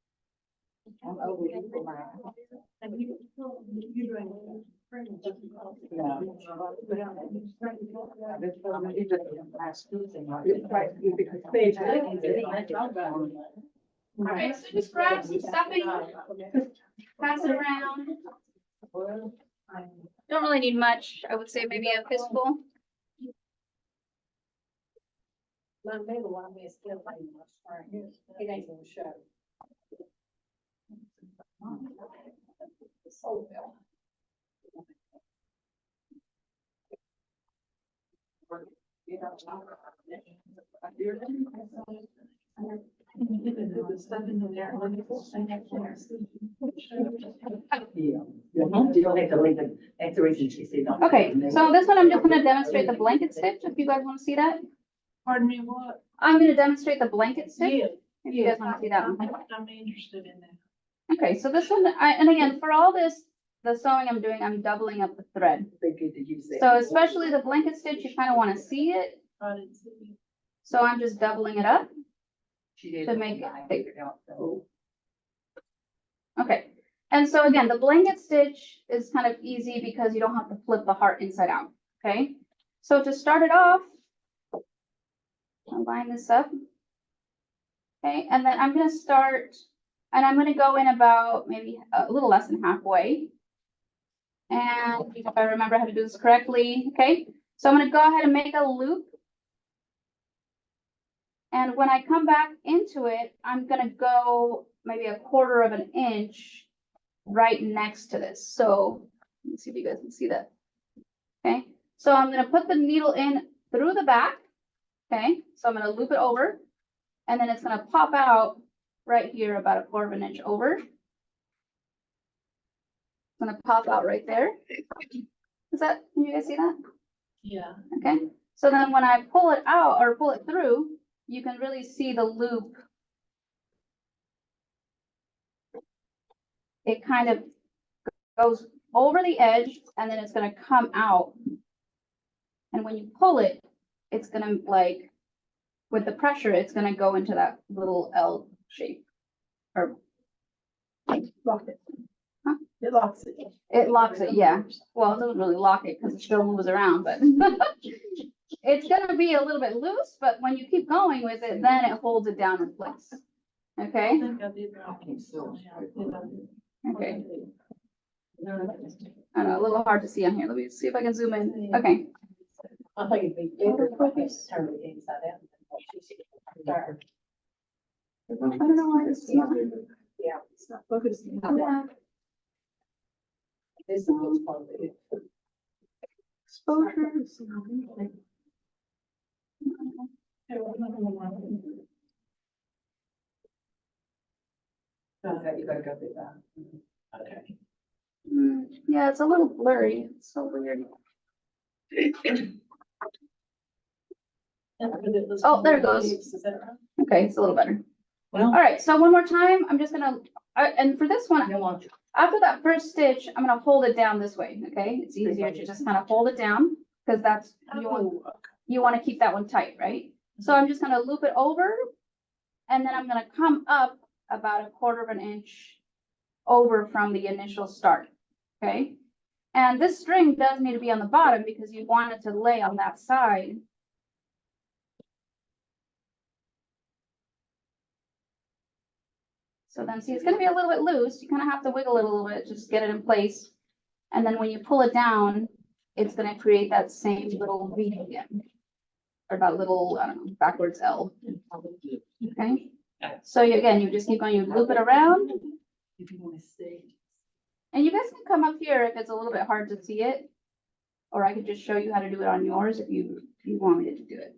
All right, so just grab some stuffing, pass it around. Don't really need much. I would say maybe a fistful. My middle one is still like my spring. It ain't gonna show. So well. The stuff in there. You don't have to leave it. That's the reason she said. don't. Okay, so this one I'm just gonna demonstrate the blanket stitch, if you guys wanna see that. Pardon me, what? I'm gonna demonstrate the blanket stitch, Yeah, if you guys wanna see that one. I'm interested in that. Okay, so this one, and again, for all this, the sewing I'm doing, I'm doubling up the thread. Good that you said. So especially the blanket stitch, you kinda wanna see it, I didn't see. so I'm just doubling it up. She did. to make it thick. Okay, and so again, the blanket stitch is kind of easy because you don't have to flip the heart inside out, okay? So to start it off, I'll line this up. Okay, and then I'm gonna start, and I'm gonna go in about maybe a little less than halfway. And if I remember how to do this correctly, okay? So I'm gonna go ahead and make a loop. And when I come back into it, I'm gonna go maybe 1/4 of an inch right next to this. So let me see if you guys can see that. Okay, so I'm gonna put the needle in through the back. Okay, so I'm gonna loop it over and then it's gonna pop out right here about 1/4 of an inch over. It's gonna pop out right there. Can you guys see that? Yeah. Okay, so then when I pull it out or pull it through, you can really see the loop. It kind of goes over the edge and then it's gonna come out. And when you pull it, it's gonna like, with the pressure, it's gonna go into that little L shape. Or lock it. Huh? It locks it. It locks it, yeah. Well, it doesn't really lock it because it still moves around, but it's gonna be a little bit loose, but when you keep going with it, then it holds it down in place. I Okay, think I did. okay. I don't know, a little hard to see on here. Let me see if I can zoom in. Okay. I think it'd be better if I just turn it inside out. There. I don't know why this is not. Yeah, it's not focusing. Yeah. This is what's part of it. Exposure. Okay, you gotta go through that. Okay. Yeah, it's a little blurry. It's so weird. Oh, there it goes. Is that right? Okay, it's a little better. All Well. right, so one more time, I'm just gonna, and for this one, You want to. after that first stitch, I'm gonna hold it down this way, okay? It's easier to just kind of hold it down, because that's, you want to keep that one tight, right? So I'm just gonna loop it over, and then I'm gonna come up about 1/4 inch over from the initial start, okay? And this string does need to be on the bottom because you want it to lay on that side. So then, see, it's gonna be a little bit loose. You kind of have to wiggle it a little bit, just get it in place. And then when you pull it down, it's gonna create that same little V again. Or that little, I don't know, backwards L. Okay? So again, you just keep going, you loop it around. If you wanna see. And you guys can come up here if it's a little bit hard to see it. Or I could just show you how to do it on yours if you want me to do it.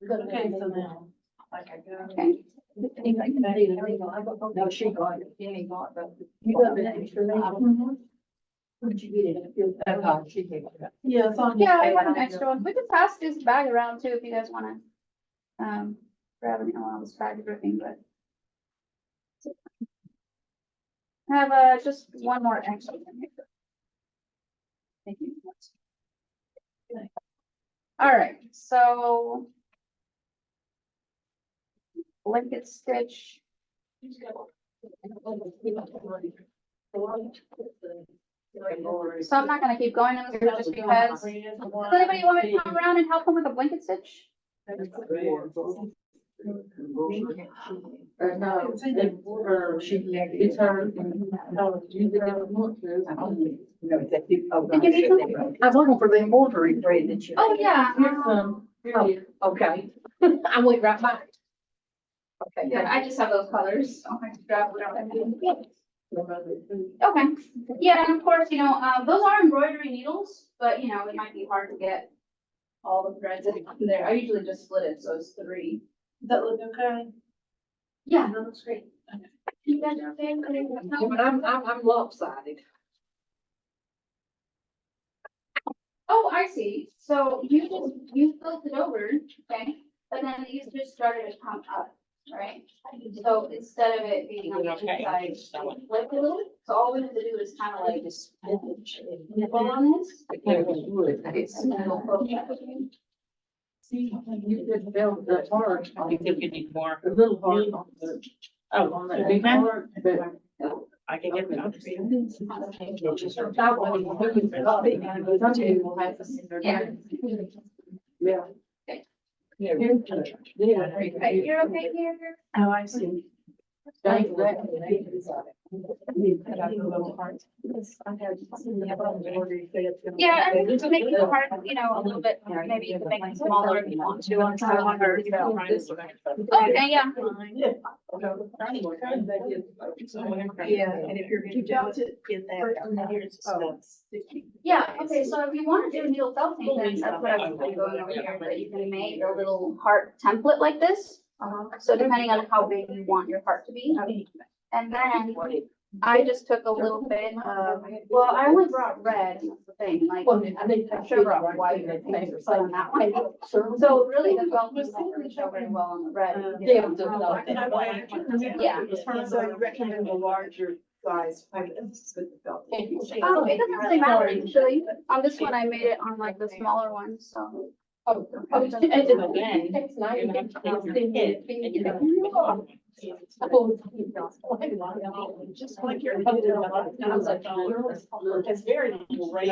Okay, so now, like I go. Okay? No, she got it, Jenny got it. You got the extra name? Where'd you get it? She gave it. Yeah, it's on. Yeah, I have an extra one. We can pass this bag around too if you guys wanna, grab it while I was bag ripping, but. I have, just one more extra. one here. Thank you. All right, so. Blanket stitch. So I'm not gonna keep going in this one just because. Does anybody want me to come around and help them with a blanket stitch? No, it's her. No, you don't want to. Did you need some? I'm looking for the embroidery thread that you. Oh, yeah. Here's some. Okay. I went right back. Okay. Yeah, I just have those colors. So I can grab whatever I need. Okay, yeah, and of course, those are embroidery needles, but it might be hard to get all the threads in there. I usually just split it, so it's 3. Does that look okay? Yeah, that looks great. You guys are okay? I'm lopsided. Oh, I see. So you flipped it over, okay, but then these just started to come up, right? So instead of it being on the inside, flip it a little. So all we have to do is kind of like just nibble on this. And then we'll poke that again. See, you could build the hard. You think you need more? A little hard. On the- Oh, on should that we then? hard, but- I can get it out for you. That way, we'll have to send her Yeah. down. Yeah. Okay. Yeah. Okay, you're okay here? Oh, I see. Thank you. Yeah, and to make it hard, a little bit, maybe you can make it smaller if you want to on some or, Okay, yeah. Yeah, and if you're gonna do it, get that. Here's stuff. Yeah, okay, so if you want to do needle felting, then that's what I was going over here, that you can make a little heart template like this. So depending on how big you want your heart to be. And then I just took a little bit of, well, I only brought red, and that's the thing, like, I should have brought white or pink or something on that one. So really the felting won't really show very well on the red. Yeah. So you recommend a larger size with the felt? It doesn't really matter actually. On this one, I made it on like the smaller one, so. It's nice. Just like you're. It's very great.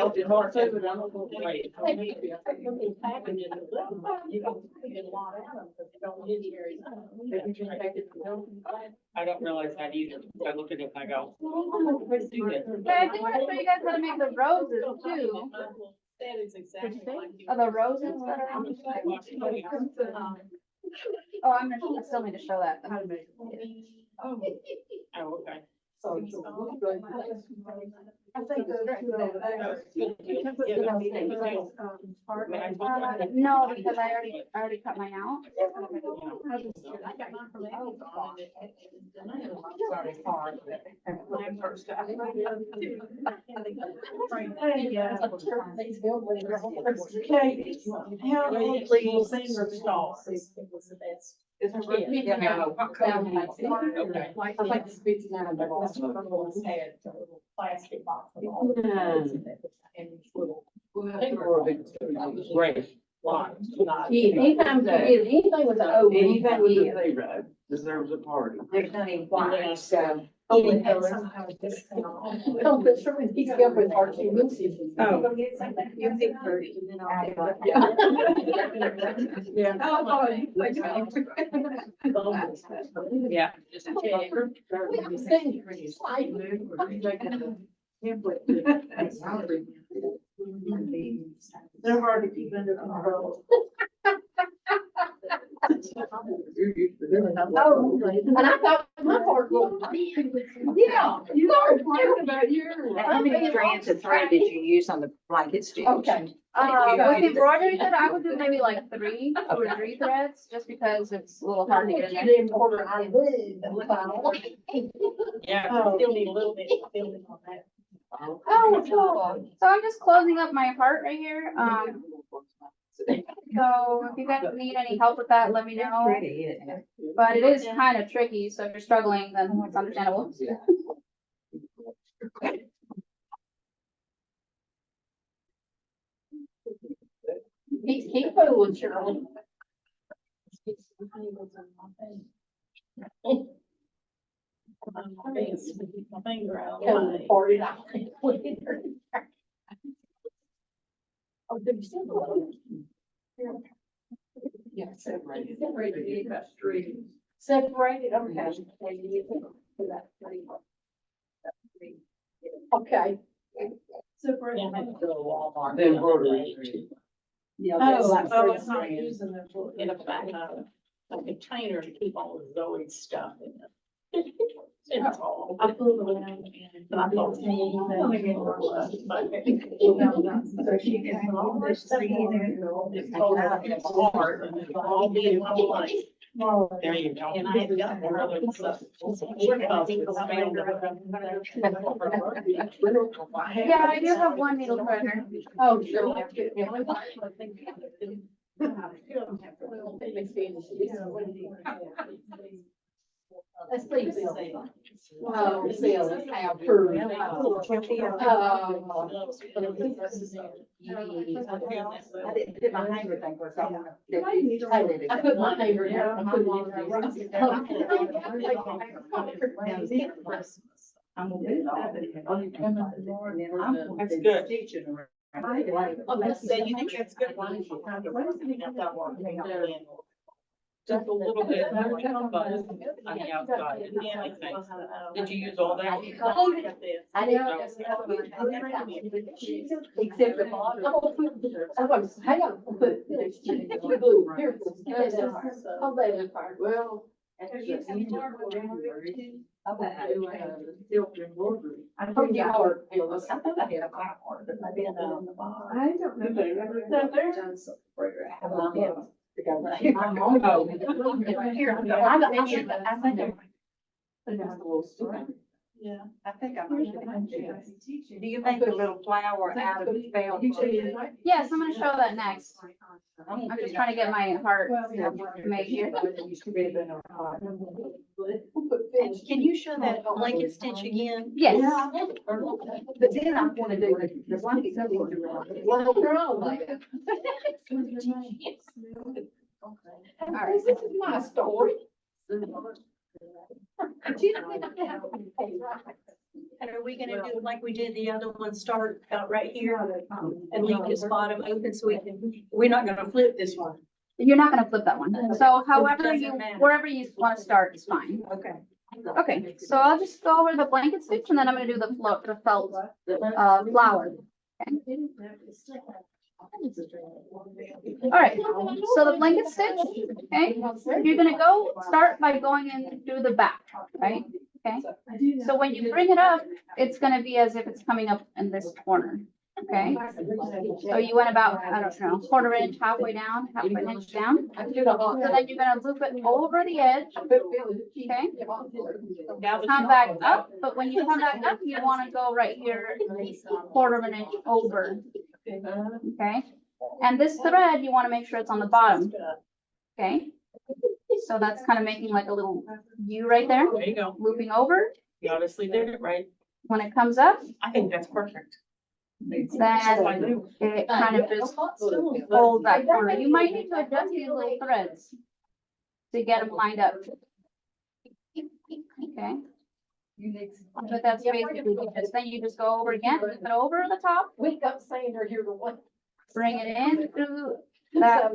I don't realize that either. I look at it and I go. Yeah, I think I show you guys how to make the roses too. That is exactly like. Oh, the roses that are on the side. Oh, I still need to show that. Oh, okay. So. I think those two over there. No, because I already cut mine out. Okay, how many please singer stars? Okay. I think it's 59, but that's what I'm going to say. Plastic box. Great. Anytime you get anything with an O. Anything with a zero deserves a party. There's not any white, so. Any color. Don't put sure when he's up with Archie Lucy. Oh. You pick first and then I'll pick. Yeah. Yeah. They're hard to keep under control. Oh, and I thought my part was. Yeah, you are talking about yours. How many strands of thread did you use on the blanket stitch? Okay. With the embroidery thread, I would do maybe like three or three threads, just because it's a little hard to get in there. didn't order our wood. Yeah. Still need a little bit of filling on that. Oh, cool. So I'm just closing up my heart right here. So if you guys need any help with that, let me know. Pretty, isn't it? But it is kind of tricky, so if you're struggling, then it's understandable. Keep fooling, Shirley. My finger out. Tell the party out. Oh, did you see the one? Yeah, separated. Separated, okay. Okay. Separated. The embroidery. Oh, it's not using them in a container to keep all of Zoe's stuff in it. It's all. I pulled it out and I thought. So she can all this stuff in there. It's all hard and it'll all be in one place. There you go. And I had gotten her other stuff. Yeah, I do have one needle threader. Oh, sure. Let's please. Oh, see, let's have her. I didn't put my neighbor thing was on. I put my neighbor down. I put it That's good. So you think that's good? Just a little bit more buzz on the outside. Yeah, I think. Did you use all that? I didn't. Except the bottom. I was, hang on. Blue, here. I'll lay it apart. Well. I told you how it feels. I thought I had a black one, but I didn't know. I don't know. Yeah. I think I might have. Do you make a little flower out of felt? Yes, I'm gonna show that next. I'm just trying to get my heart made here. Can you show that blanket stitch again? Yes. But then I want to do the blanket. Well, they're all like. All right. This is my story. And are we gonna do like we did the other one, start about right here and leave this bottom open so we can, we're not gonna flip this one? You're not gonna flip that one. So however doesn't you, matter. wherever you wanna start is fine. Okay. Okay, so I'll just go over the blanket stitch and then I'm gonna do the felt, flower. All right, so the blanket stitch, okay, you're gonna start by going in through the back, right? Okay, so when you bring it up, it's gonna be as if it's coming up in this corner, okay? So you went about, I don't know, quarter inch, halfway down, half an inch down. So then you're gonna loop it over the edge, okay? Come back up, but when you come back up, you wanna go right here, quarter of an inch over, okay? And this thread, you wanna make sure it's on the bottom, okay? So that's kind of making like a little U right there, There you go. looping over. You obviously did it right. When it comes up, I think that's perfect. then it kind of just holds that corner. You might need to adjust these little threads to get them lined up. Okay, but that's basically just, then you just go over again, loop it over the top, Wake up saying they're here to what? bring it in through that,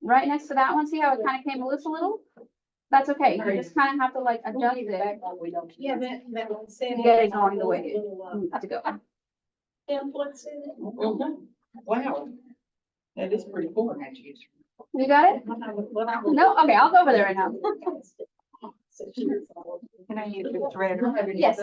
right next to that one. See how it kind of came loose a little? That's okay. You just kind of have to like adjust it Yeah, that one said. to get it going the way it needs to go. Pamphlets in it. Mhm. Wow. That is pretty cool. You got it? No? Okay, I'll go over there right now. Can I use the thread? Yes.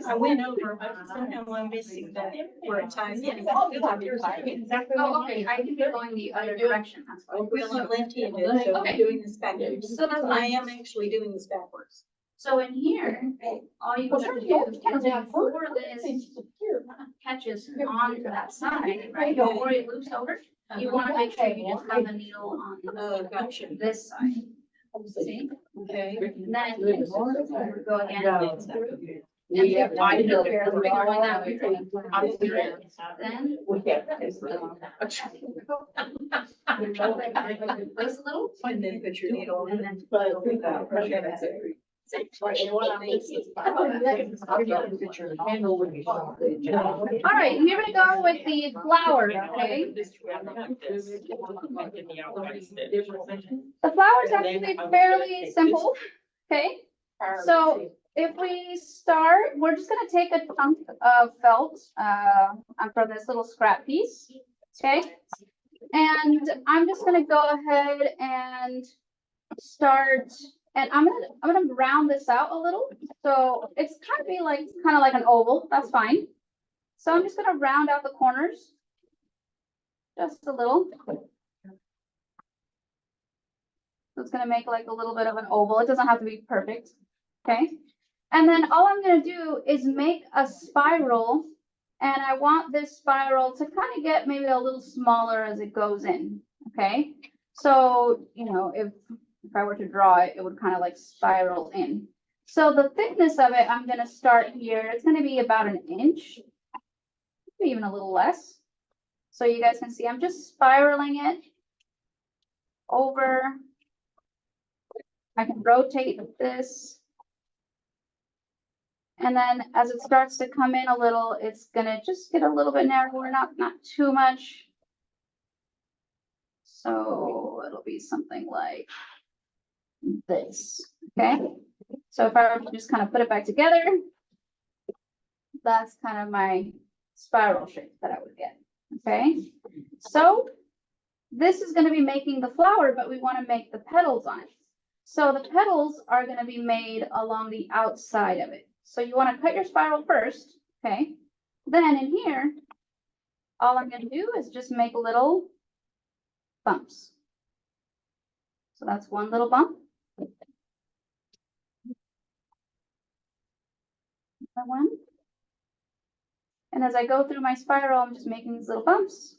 I went over, but somehow I'm missing that where it ties in. Exactly. Oh, okay, I can be going the other direction. That's fine. We only left-handed, so I'm Okay. doing this backwards. So that's I fine. am actually doing this backwards. So in here, all you have to do is before this catches on that side, right, before it loops over, you want to make sure you just have the needle on Oh, gotcha. this side. See? Okay. And then you just go again. Yeah, I know. Going that way. I'm serious. Then. This little. And then put your needle And in. then. All right, here we go with the flower, okay? The flower is actually fairly simple, okay? So if we start, we're just gonna take a chunk of felt, from this little scrap piece, okay? And I'm just gonna go ahead and start, and I'm gonna round this out a little. So it's kind of like an oval, that's fine. So I'm just gonna round out the corners. Just a little. So it's gonna make like a little bit of an oval. It doesn't have to be perfect, okay? And then all I'm gonna do is make a spiral, and I want this spiral to kind of get maybe a little smaller as it goes in, okay? So, you know, if I were to draw it, it would kind of like spiral in. So the thickness of it, I'm gonna start here. It's gonna be about an inch, maybe even a little less. So you guys can see, I'm just spiraling it over. I can rotate this. And then as it starts to come in a little, it's gonna just get a little bit narrower, not too much. So it'll be something like this, okay? So if I were to just kind of put it back together, that's kind of my spiral shape that I would get, okay? So this is gonna be making the flower, but we wanna make the petals on it. So the petals are gonna be made along the outside of it. So you wanna cut your spiral first, okay? Then in here, all I'm gonna do is just make little bumps. So that's one little bump. That one. And as I go through my spiral, I'm just making these little bumps.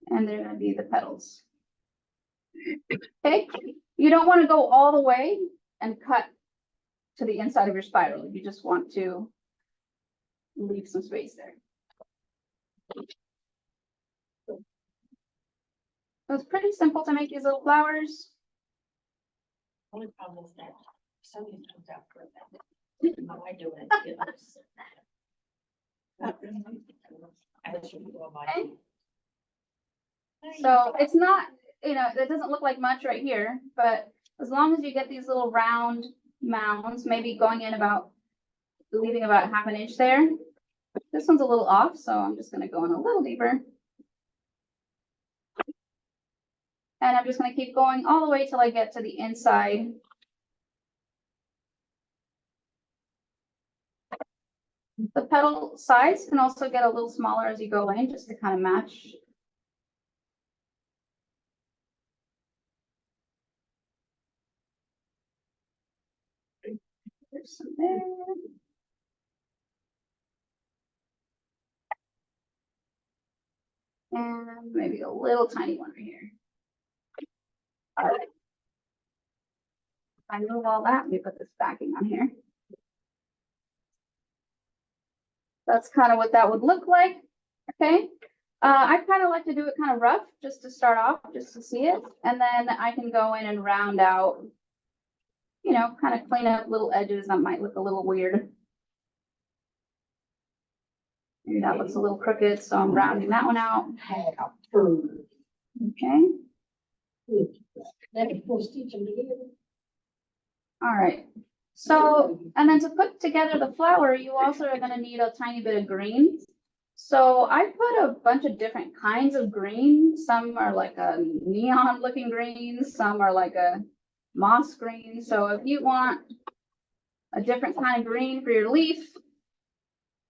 And they're gonna be the petals. Okay, you don't want to go all the way and cut to the inside of your spiral. You just want to leave some space there. So it's pretty simple to make these little flowers. Only problem is that somebody comes out for that. How I do it. It looks- As you go by. Okay. So it's not, it doesn't look like much right here, but as long as you get these little round mounds, maybe going in about, leaving about half an inch there. This one's a little off, so I'm just gonna go in a little deeper. And I'm just gonna keep going all the way till I get to the inside. The petal size can also get a little smaller as you go in, just to kind of match. There's some there. And maybe a little tiny one right here. All right. I move all that, let me put this backing on here. That's kind of what that would look like, okay? I kind of like to do it kind of rough, just to start off, just to see it. And then I can go in and round out, kind of clean up little edges that might look a little weird. Maybe that looks a little crooked, so I'm rounding that one out. Okay. All right. So, and then to put together the flower, you also are gonna need a tiny bit of green. So I put a bunch of different kinds of green. Some are like a neon looking green, some are like a moss green. So if you want a different kind of green for your leaf,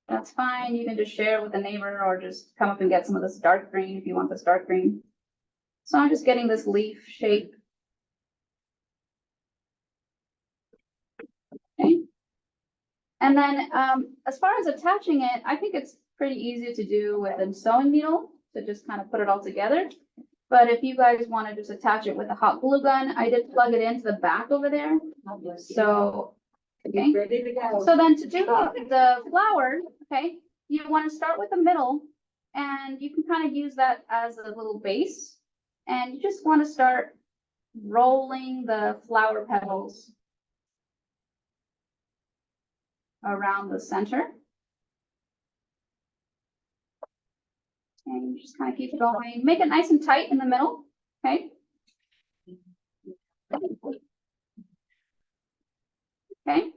that's fine. You can just share it with a neighbor or just come up and get some of this dark green if you want this dark green. So I'm just getting this leaf shape. Okay. And then as far as attaching it, I think it's pretty easy to do with a sewing needle to just kind of put it all together. But if you guys want to just attach it with a hot glue gun, I did plug it into the back over there. So, okay. So then to do the flower, okay, you want to start with the middle and you can kind of use that as a little base. And you just want to start rolling the flower petals around the center. And you just kind of keep going. Make it nice and tight in the middle, okay? Okay.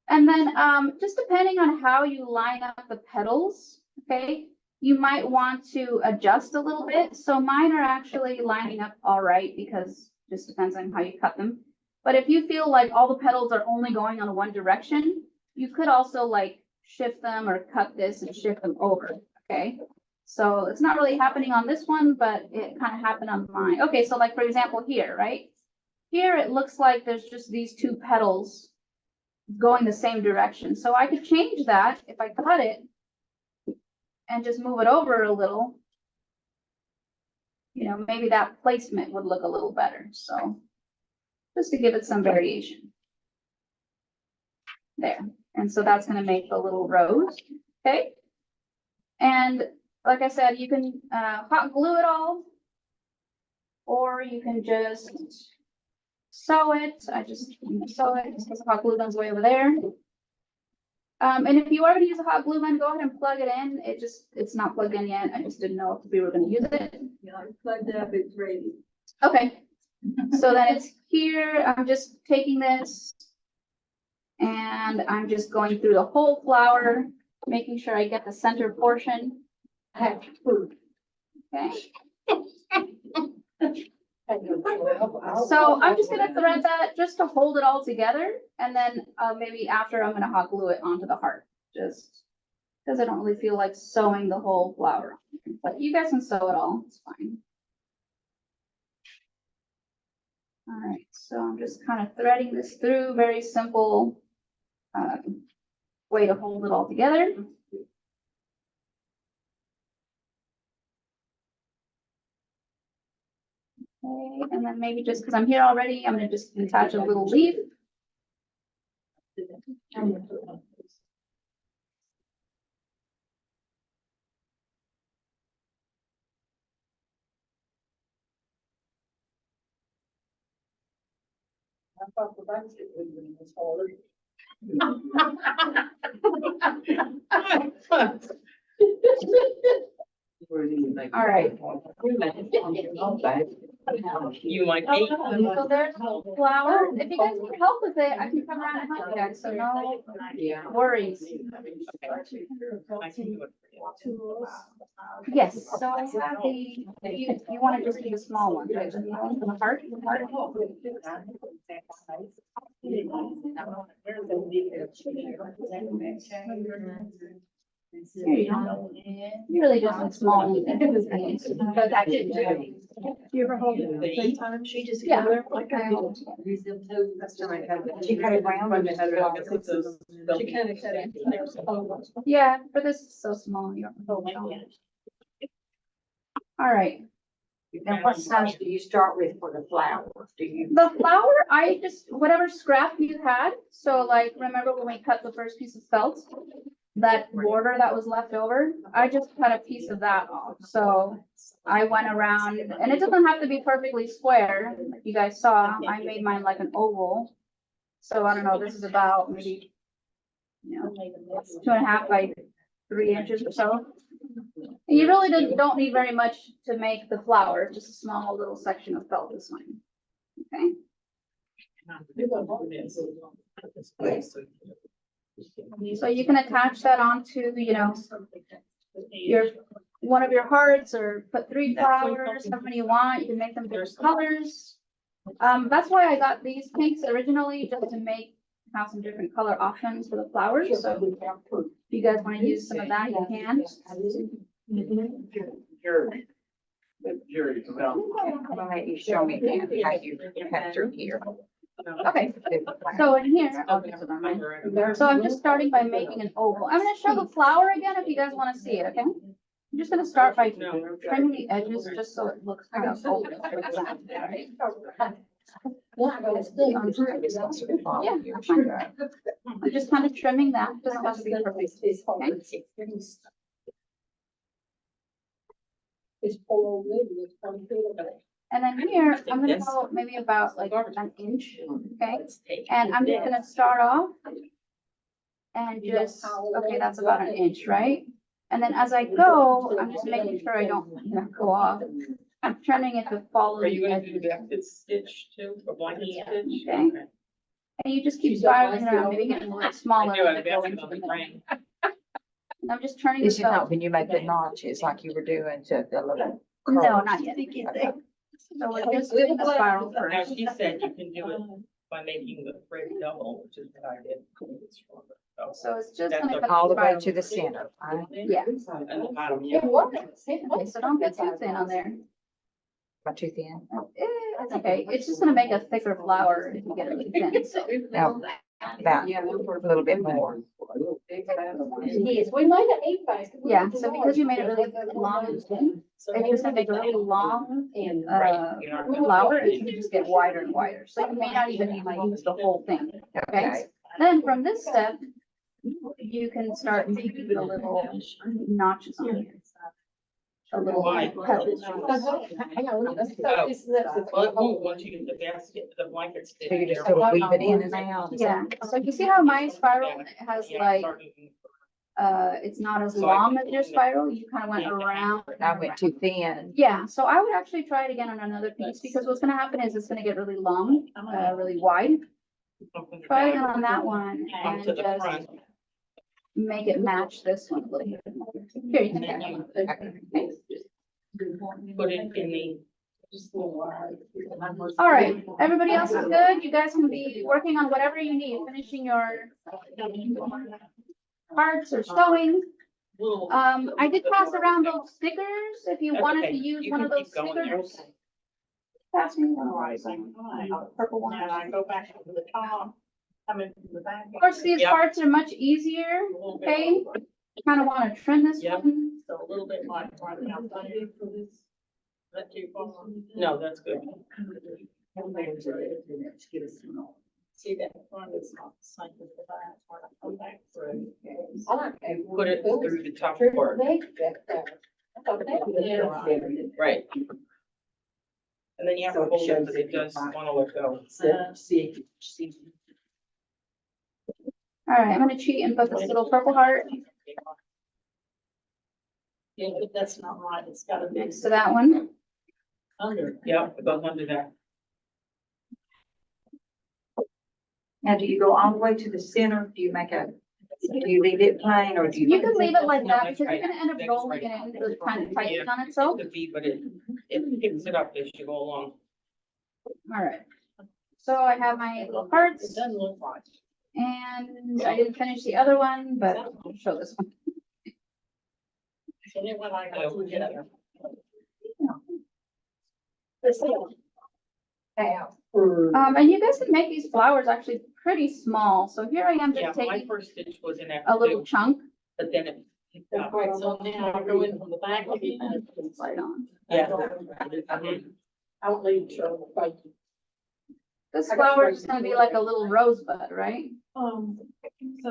And then just depending on how you line up the petals, okay, you might want to adjust a little bit. So mine are actually lining up all right because it just depends on how you cut them. But if you feel like all the petals are only going on one direction, you could also like shift them or cut this and shift them over, okay? So it's not really happening on this one, but it kind of happened on mine. Okay, so like for example here, right? Here it looks like there's just these two petals going the same direction. So I could change that if I cut it and just move it over a little. Maybe that placement would look a little better. So just to give it some variation. There. And so that's going to make the little rose. Okay. And like I said, you can hot glue it all, or you can just sew it. I just sew it because the hot glue gun's way over there. And if you are going to use a hot glue gun, go ahead and plug it in. It's not plugged in yet. I just didn't know if we were going to use it. Yeah, it's plugged up, it's ready. Okay. So then it's here. I'm just taking this and I'm just going through the whole flower, making sure I get the center portion. Okay. So I'm just gonna thread that just to hold it all together, and then maybe after I'm gonna hot glue it onto the heart, just because I don't really feel like sewing the whole flower. But you guys can sew it all, it's fine. All right, so I'm just kind of threading this through, very simple way to hold it all together. Okay, and then maybe just because I'm here already, I'm gonna just attach a little leaf. thought the basket was hard. All right. You might be. So there's flour. If you guys need help with it, I can come around and help you guys, so no worries. Yes, so I have you want to just do the small one, right? The heart, the heart. Here you go. You really just need small ones. But I didn't do. You ever hold it at the same time? She just. Yeah. She cut it round. She kind of cut it. Yeah, but this is so small. You don't hold it. All right. And what size do you start with for the flour? Do you? The flour, I just, whatever scrap you had, so like, remember when we cut the first piece of felt? That border that was left over, I just cut a piece of that off, so I went around, and it doesn't have to be perfectly square, like you guys saw, I made mine like an oval. So I don't know, this is about maybe, 2.5 by 3 inches or so. And you really don't need very much to make the flour, just a small little section of felt this one. Okay, so you can attach that onto, your, one of your hearts, or put 3 flowers, however many you want, you can make them different colors. That's why I got these pinks originally, just to have some different color options for the flowers, so if you guys want to use some of that, you can. I'm gonna let you show me again how you cut through here. Okay, so in here, so I'm just starting by making an oval. I'm gonna show the flower again if you guys wanna see it, okay? I'm just gonna start by trimming the edges just so it looks kind of oval. Yeah, I'm just kind of trimming that, doesn't have to be perfect, okay? It's poor old lady, it's 20 feet away. And then here, I'm gonna go maybe about like an inch, okay? And I'm just gonna start off and just, okay, that's about an inch, right? And then as I go, I'm just making sure I don't go off. I'm trimming it to follow Are you the gonna do edges, that stitch too, or blanket stitch? okay? And you just keep spiraling around, maybe getting a little smaller I do, as I I go basket into on the the middle. grain. And I'm just turning This the is not felt. when you make the notches like you were doing to the little. No, curves. not yet. So we're just doing the spiral Now, first. she said you can do it by making the thread double, which is what I did. So it's just That's gonna a- cut All the way spiral. to the center, right? Yeah. And the bottom, It yeah. was. Okay, so don't get too thin on there. Not too thin. It's okay. It's just gonna make a thicker flour if you get it really thin. So. No, about a little bit more. Yes, we made an 8 basket. Yeah, so because you made it really long and thin, it's just gonna make a really long, flour, and you just get wider and wider. So you may not even need to use the whole thing, okay? Okay. Then from this step, you can start making the little notches on here. A little pebbles. Hang on, let's Oh. this next. Well, it won't once you get the basket, the blanket stitch. So you just sort of weave it in and out. Yeah, so you see how my spiral has like, it's not as long as your spiral, you kind of went around. I went too thin. Yeah, so I would actually try it again on another piece, because what's gonna happen is it's gonna get really long, really wide. Try it again on that one and To the just front. make it match this one a little bit more. Here, you can try it. Put it in the. All right, everybody else is good? You guys can be working on whatever you need, finishing your parts or sewing. I did pass around those stickers, if you That's wanted okay. to use You one can of those keep going. stickers. Pass me one of Right, those, same time. purple one. And I go back to the top, come in from the back. Of course, these Yep. parts are much easier, A little bit okay? over. Kind of want to trim this Yep. one. So a little bit like right outside for this. Is that too far? No, that's good. See that front is not the same as the back. When I come back through. Put it through the top part. Right. And then you have to So it hold it, shows but if it you're does fine. wanna let go. See. All right, I'm gonna cheat and put this little purple heart Yeah, but that's not right, it's gotta be next to that one. under. Yep, it goes under that. Now, do you go all the way to the center? Do you leave it plain or do you? You can leave it like No, that that's because you're right. gonna end up That is rolling right. it into kind of tighten on It itself. could be, but it picks it up as you go along. All right. So I have my little hearts It doesn't look right. and I didn't finish the other one, but I'll show this one. So then when I go together. And you guys can make these flowers actually pretty small. So here I am Yeah, just my taking first stitch was in that a little too, chunk. but then it. picked up. So now I go in from the back again. Slide on. Yeah. I don't leave trouble. This flower is gonna be like a little rosebud, right? So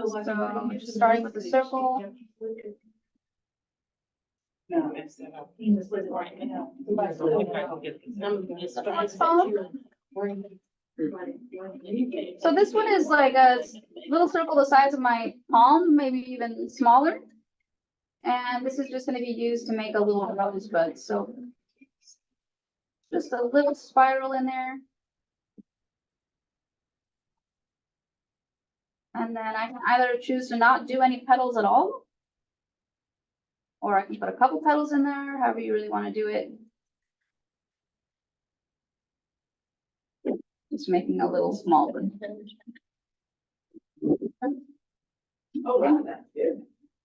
like. So just starting with the circle. No, it's set up. Right now. So if I can get this- I'm just trying That's to fine. So this one is like a little circle the size of my palm, maybe even smaller. And this is just gonna be used to make a little rosebud, so. Just a little spiral in there. And then I can either choose to not do any petals at all. Or I can put a couple petals in there, however you really wanna do it. Just making a little small one. Oh, wow, that's good.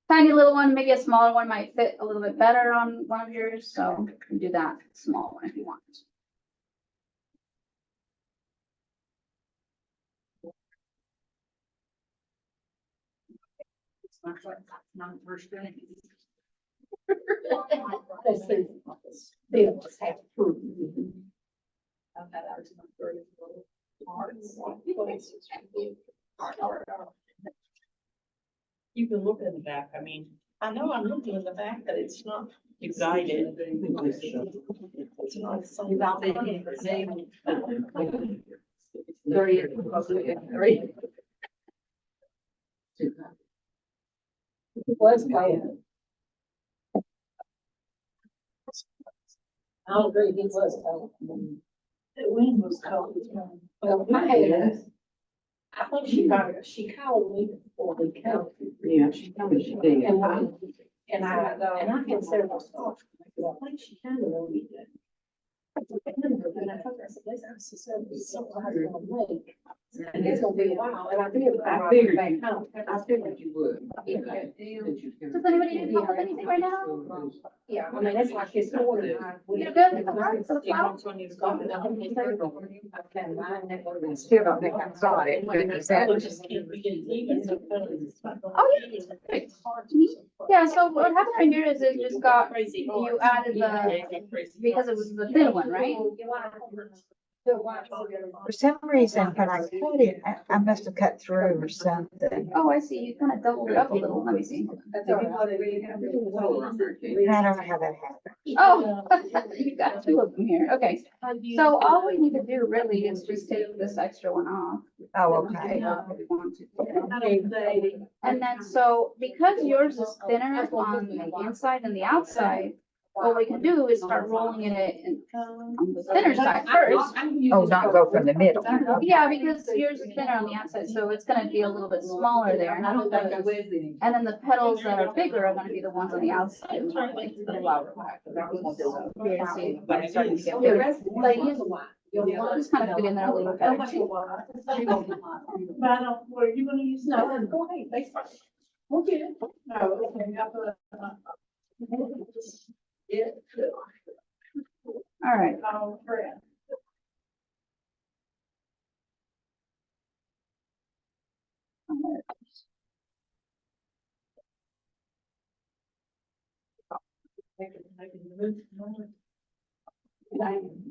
Tiny little one, maybe a smaller one might fit a little bit better on one of yours, so you can do that small one if you want. They almost have fruit. You can look in the back, I mean, I know I'm looking in the back, but it's not excited. It's not so Was bad. I'll agree, he was cold. The wind was cold. Well, my head, I think she called me before we came. yeah, she told me she did. And I had several thoughts. I think she kind of wanted me to. And I told her, I said, "Listen, I said, it's so hard to make. And it's gonna be a while, and I figured back home. I figured you would. Does anybody need help with anything right now? Yeah, I mean, it's like his morning. You're good with the hearts or the flowers? Still don't think I've got it, but is that? Oh, yeah. Yeah, so what happened right here is it just got, you added the, because it was the thin one, right? For some reason, when I cut it, I must have cut through or something. Oh, I see, you kind of doubled it up a little, let me see. I don't know how that happened. Oh, you got two of them here, okay. So all we need to do really is just take this extra one off. Oh, okay. If we want to. And then, so because yours is thinner on the inside than the outside, what we can do is start rolling it in on the thinner side first. Oh, not go from the middle. Yeah, because yours is thinner on the outside, so it's gonna be a little bit smaller there. And then the petals that are bigger are gonna be the ones on the outside, like the flower. Yeah, see, it's starting to get bigger. Just kind of fit in there a little bit better. But I don't, were you gonna use? No, go ahead, they fine. We'll get it. No, okay, I put, yeah. All right. Oh, crap.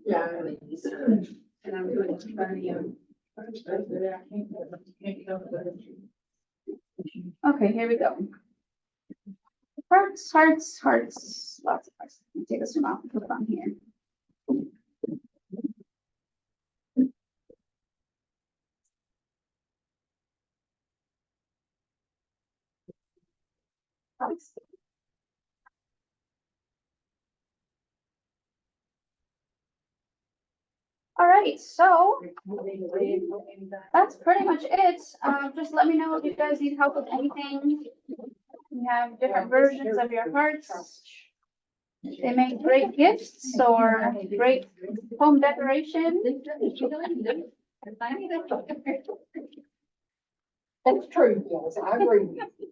Yeah. And I'm going to try to. Okay, here we go. Hearts, hearts, hearts, lots of hearts. Let me take this one off and put it on here. All right, so that's pretty much it. Just let me know if you guys need help with anything. We have different versions of your hearts. They make great gifts or great home decoration. That's true, yes, I agree with you.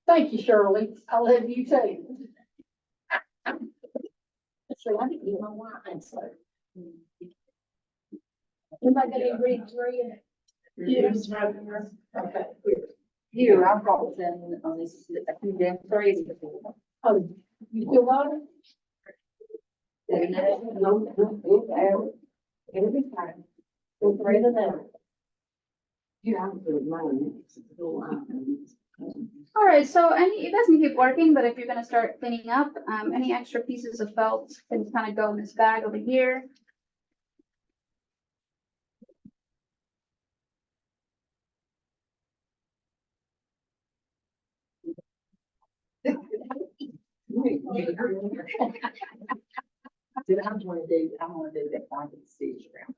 Thank you, Shirley. I love you too. So I didn't get my wine, so. Am I gonna read three? Yes, right there. Okay. Here, I've got them on this, I think them three before. Oh, you still got it? Every time. We'll read it out. Yeah, I'm good, mine. All right, so you guys can keep working, but if you're gonna start cleaning up, any extra pieces of felt can kind of go in this bag over here. I wanna do that bonding stage around.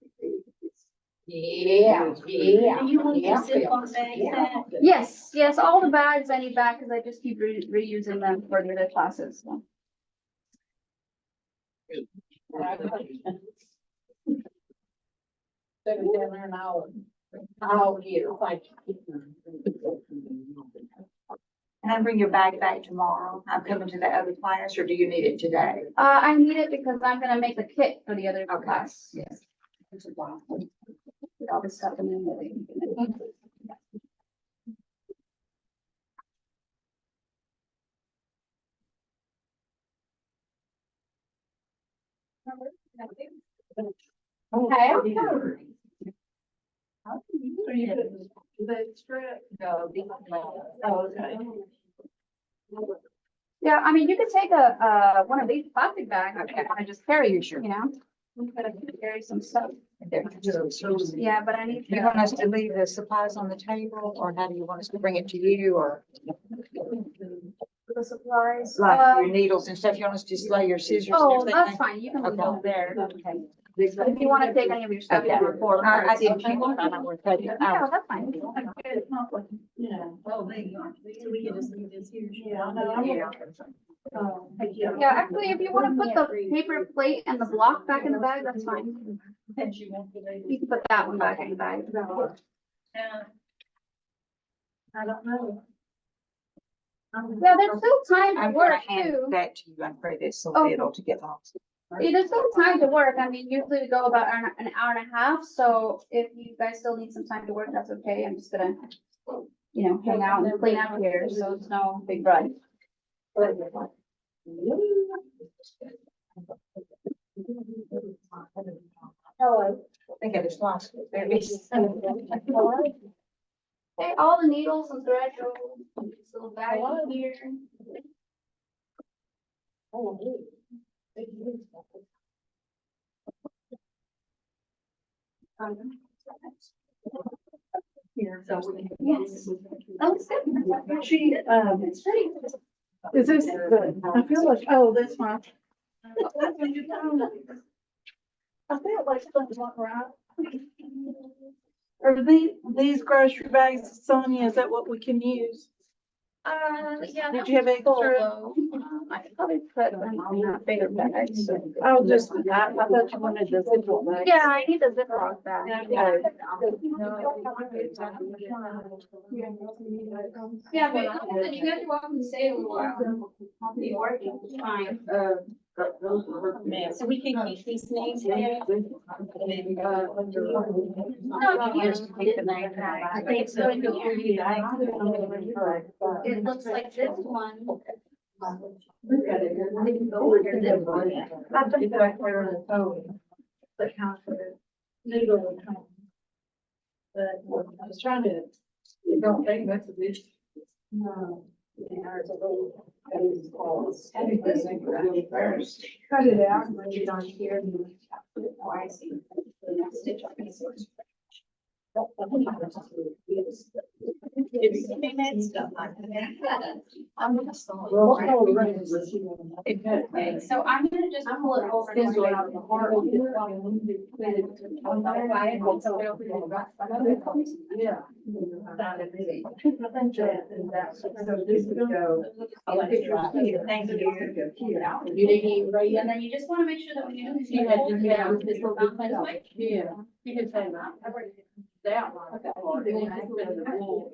Yeah, yeah. Do you want yeah. to zip on bags that? Yes, yes, all the bags I need back because I just keep reusing them for the other classes. So. Set it down there and I'll get it, thank you. Can I bring your bag back tomorrow? I'm coming to the other class, or do you need it today? I need it because I'm gonna make the kit for the other class. Yes. Put all this stuff in there. Okay. Are you putting the strip? No, Oh, okay. Yeah, I mean, you could take one of these plastic bags and just carry your shirt, you know? I'm gonna carry some stuff. Yeah, but I need You want us to leave the supplies on the table, or how do you want us to bring it to you, or the supplies. like your needles and stuff? You want us to just lay your scissors and Oh, everything? that's fine. You can leave Okay. those there. Okay. But if you want to take any of your stuff, Okay. you can pour. I didn't keep it, I don't want to take it Yeah, out. that's fine. Yeah. Oh, there you are. So we can just leave this here. Yeah, I know. Yeah. Yeah, actually, if you want to put the paper plate and the block back in the bag, that's fine. You can put that one back in the bag. I don't know. Yeah, there's still time to I'm gonna work hand too. it back to you, I pray this so Oh. it'll to get lost. Yeah, there's still time to work. I mean, usually we go about an hour and a half, so if you guys still need some time to work, that's okay. I'm just gonna, hang out and clean out here, so it's no big rush. Hello. I think I just lost it. There it is. Okay, all the needles and thread go in this little bag here. Here, so we can. Yes. That looks good. She, It's pretty. is this good? I feel like, oh, this one. I feel like something's not right. Are these grocery bags, Sonia, is that what we can use? Yeah. Did you have extra? I could probably put them in that bigger bag, so. I'll just, I thought you wanted the Ziploc bag. Yeah, I need the Ziploc bag. Okay. Yeah, but you guys are welcome to stay a little while. I'll be working, it's fine. Man, so we can keep these names here. No, you just keep the name tag. I think it's going to be. It looks like this one. I think back there in the phone. The counter, noodle and home. But I was trying to, you don't think that's a big. No. There's a little, cut it out, and lay it on here, and you put it twice, and then stitch on it. Okay, so I'm gonna just pull it over. to where I Yeah. So this would go. Thank you. You didn't even write And then you just wanna make sure that when you do this, you You have had to get out this little Valentine's way. Yeah. You can say that. That one. Oh.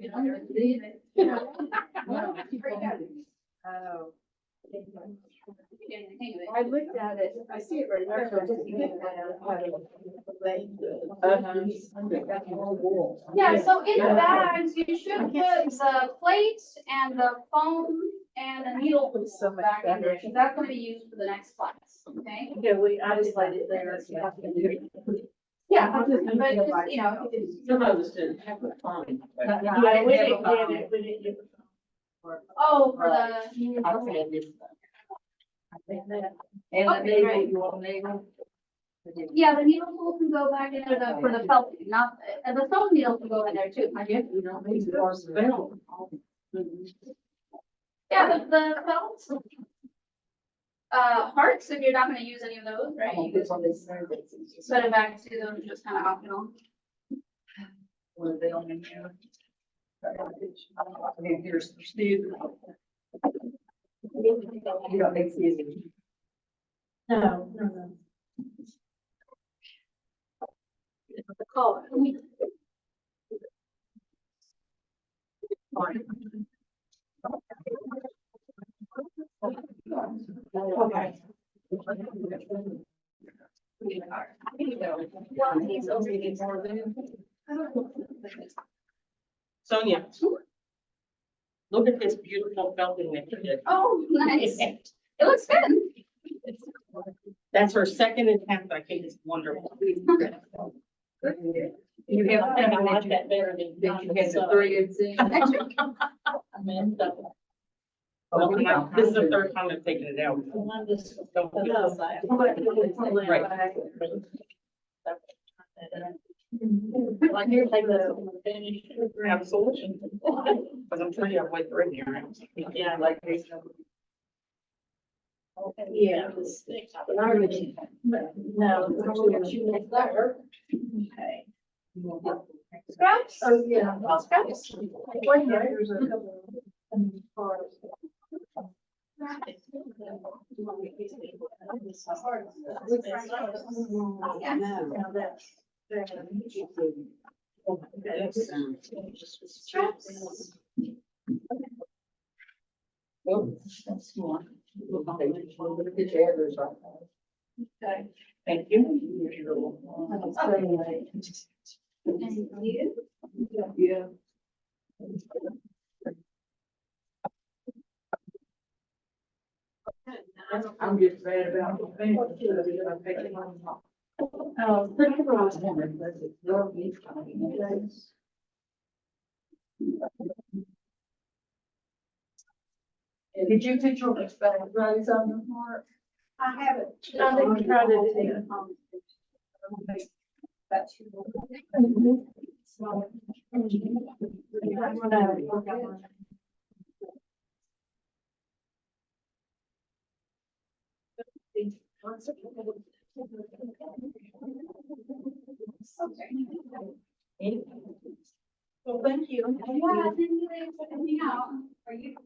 I looked at it, I see it right there. Yeah, so in the bags, you should put the plate and the foam and the needle back in there, 'cause that's gonna be used for the next class, okay? Yeah, I just let it there. Yeah, but just, you know, Some of us didn't have the fun. Yeah, we didn't get it, we didn't get it. oh, for the, okay, right. Yeah, the needle tool can go back in there for the felting, not, and the sewing needle can go in there too. I guess. Yeah, the felt. Hearts, if you're not gonna use any of those, right? You could set it back to them, just kind of optional. Here's Steve. You don't make easy. No. The collar. Okay. Sonia, look at this beautiful felting that you did. Oh, nice. It looks good. That's her second attempt. I think it's wonderful. You have, I like that better than. that you had the three and six. I mean, so. Well, this is the third time I've taken it out. I'm just. Don't feel Like you're taking the finish. Absolutely. Because I'm trying to wait through here. Yeah. Like these. Yeah. the sticks. But I already- No. She was there. Okay. Scraps? Oh, yeah. Scraps. Wait, there's a couple of cars. Scraps. Okay. Thank you. And you? Yeah. I'm just bad about the thing. Oh, pretty gross. Did you teach your grades on the mark? I haven't. I didn't try to do it. Well, thank you. Yeah, then you guys are coming out. Are you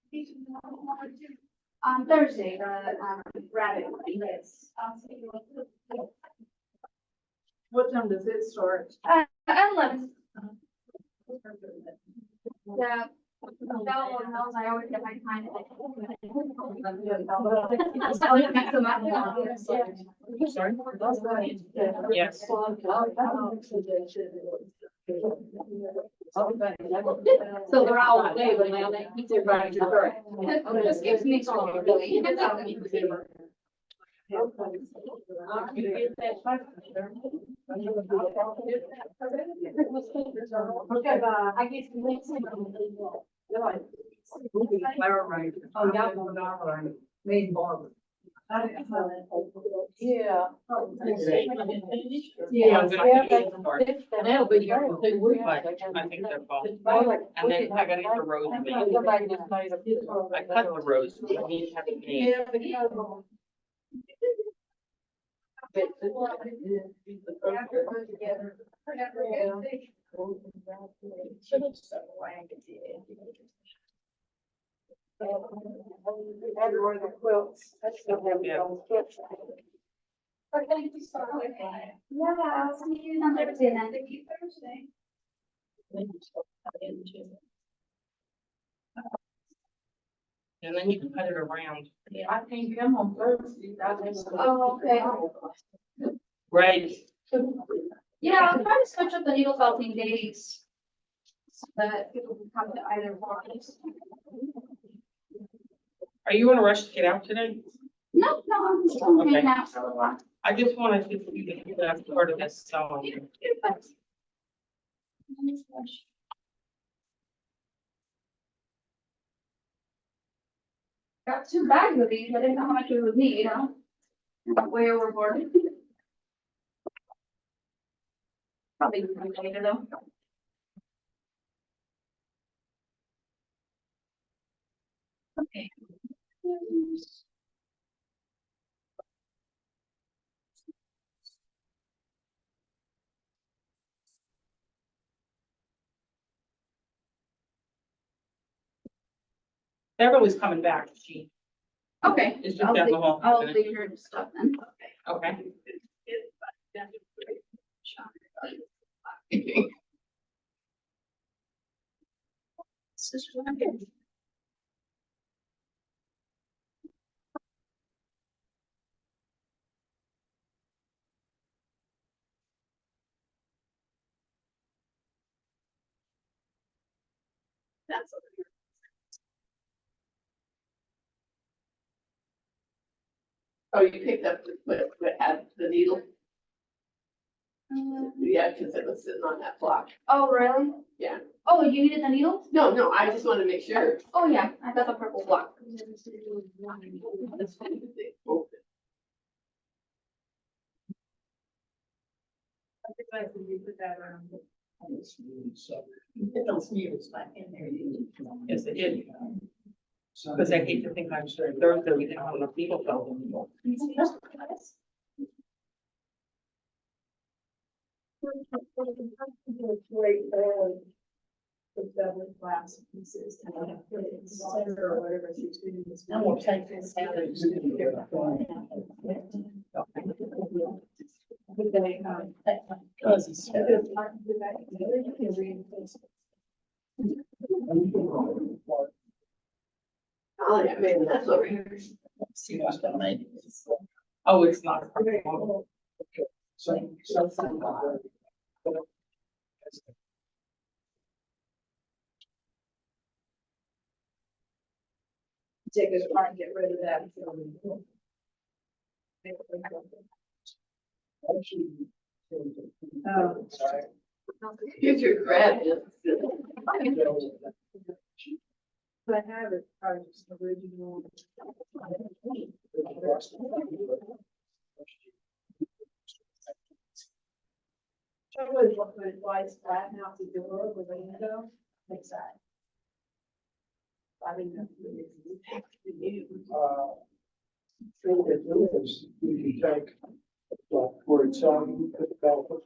teaching them all tomorrow too? On Thursday, the, rabbit one, yes. What time does it start? At 11. Yeah. Bell knows I always get my time. Sorry? Yes. So they're all away, but now they keep everybody to work. Just gives me some really. Okay, bye. I guess the next one. Oh, that one, main barber. Yeah. Yeah, Yeah. That'll be your two weeks. I think they're fall. And And then I gotta get the rose made. I cut the rose, but I need to have it made. Yeah, I'll see you on Thursday then. Thank you Thursday. And then you can cut it around. I can't come on Thursday. Oh, okay. Right. Yeah, I'll try to switch up the needle felting days. So that people can come to either parties. Are you in a rush to get out today? No, I'm still Okay. hanging out for a little while. I just wanted to see if that's part of this, so. Got 2 bags of these, I didn't know how much we would need, you know? Went way overboard. Probably later though. Okay. Beverly's coming back. She Okay. is just down the hall. I'll leave your stuff then. Okay. Oh, you picked up what had the needle? Yeah, because it was sitting on that block. Oh, really? Yeah. Oh, you needed the needle? No, I just want to make sure. Oh, yeah, I got the purple block. That's fine. Yes, it did. Because I hate to think I'm sure Thursday we didn't have enough people felt anymore. And we'll take this out. Oh, yeah, maybe that's over here. See what's that made. Oh, it's not. a problem. Take it apart and get rid of that. Oh. Here's your crab. I have it, probably just original. I was looking at twice, flatten out the door with a window, like that. I mean, that's really. Thing to do is you can take, like, where it's on, you put the bell, put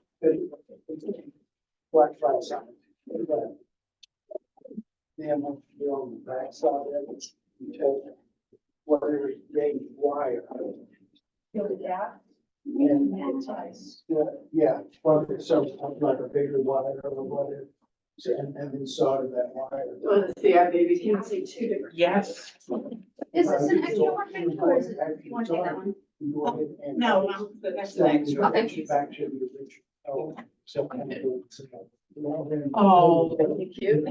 black lights on it. Then once you're on the back side of it, you take whatever gauge wire. Feel the gap. And, That's nice. yeah, well, so like a bigger wire or whatever. So, and then solder that wire. You want to see our baby? Can see 2 different. Yes. Is this an extra one, Victor, or is it, you wanna take that one? You go ahead and- No, that's an Send extra. it back to the original. Oh, so kind of do it. Oh, Cute.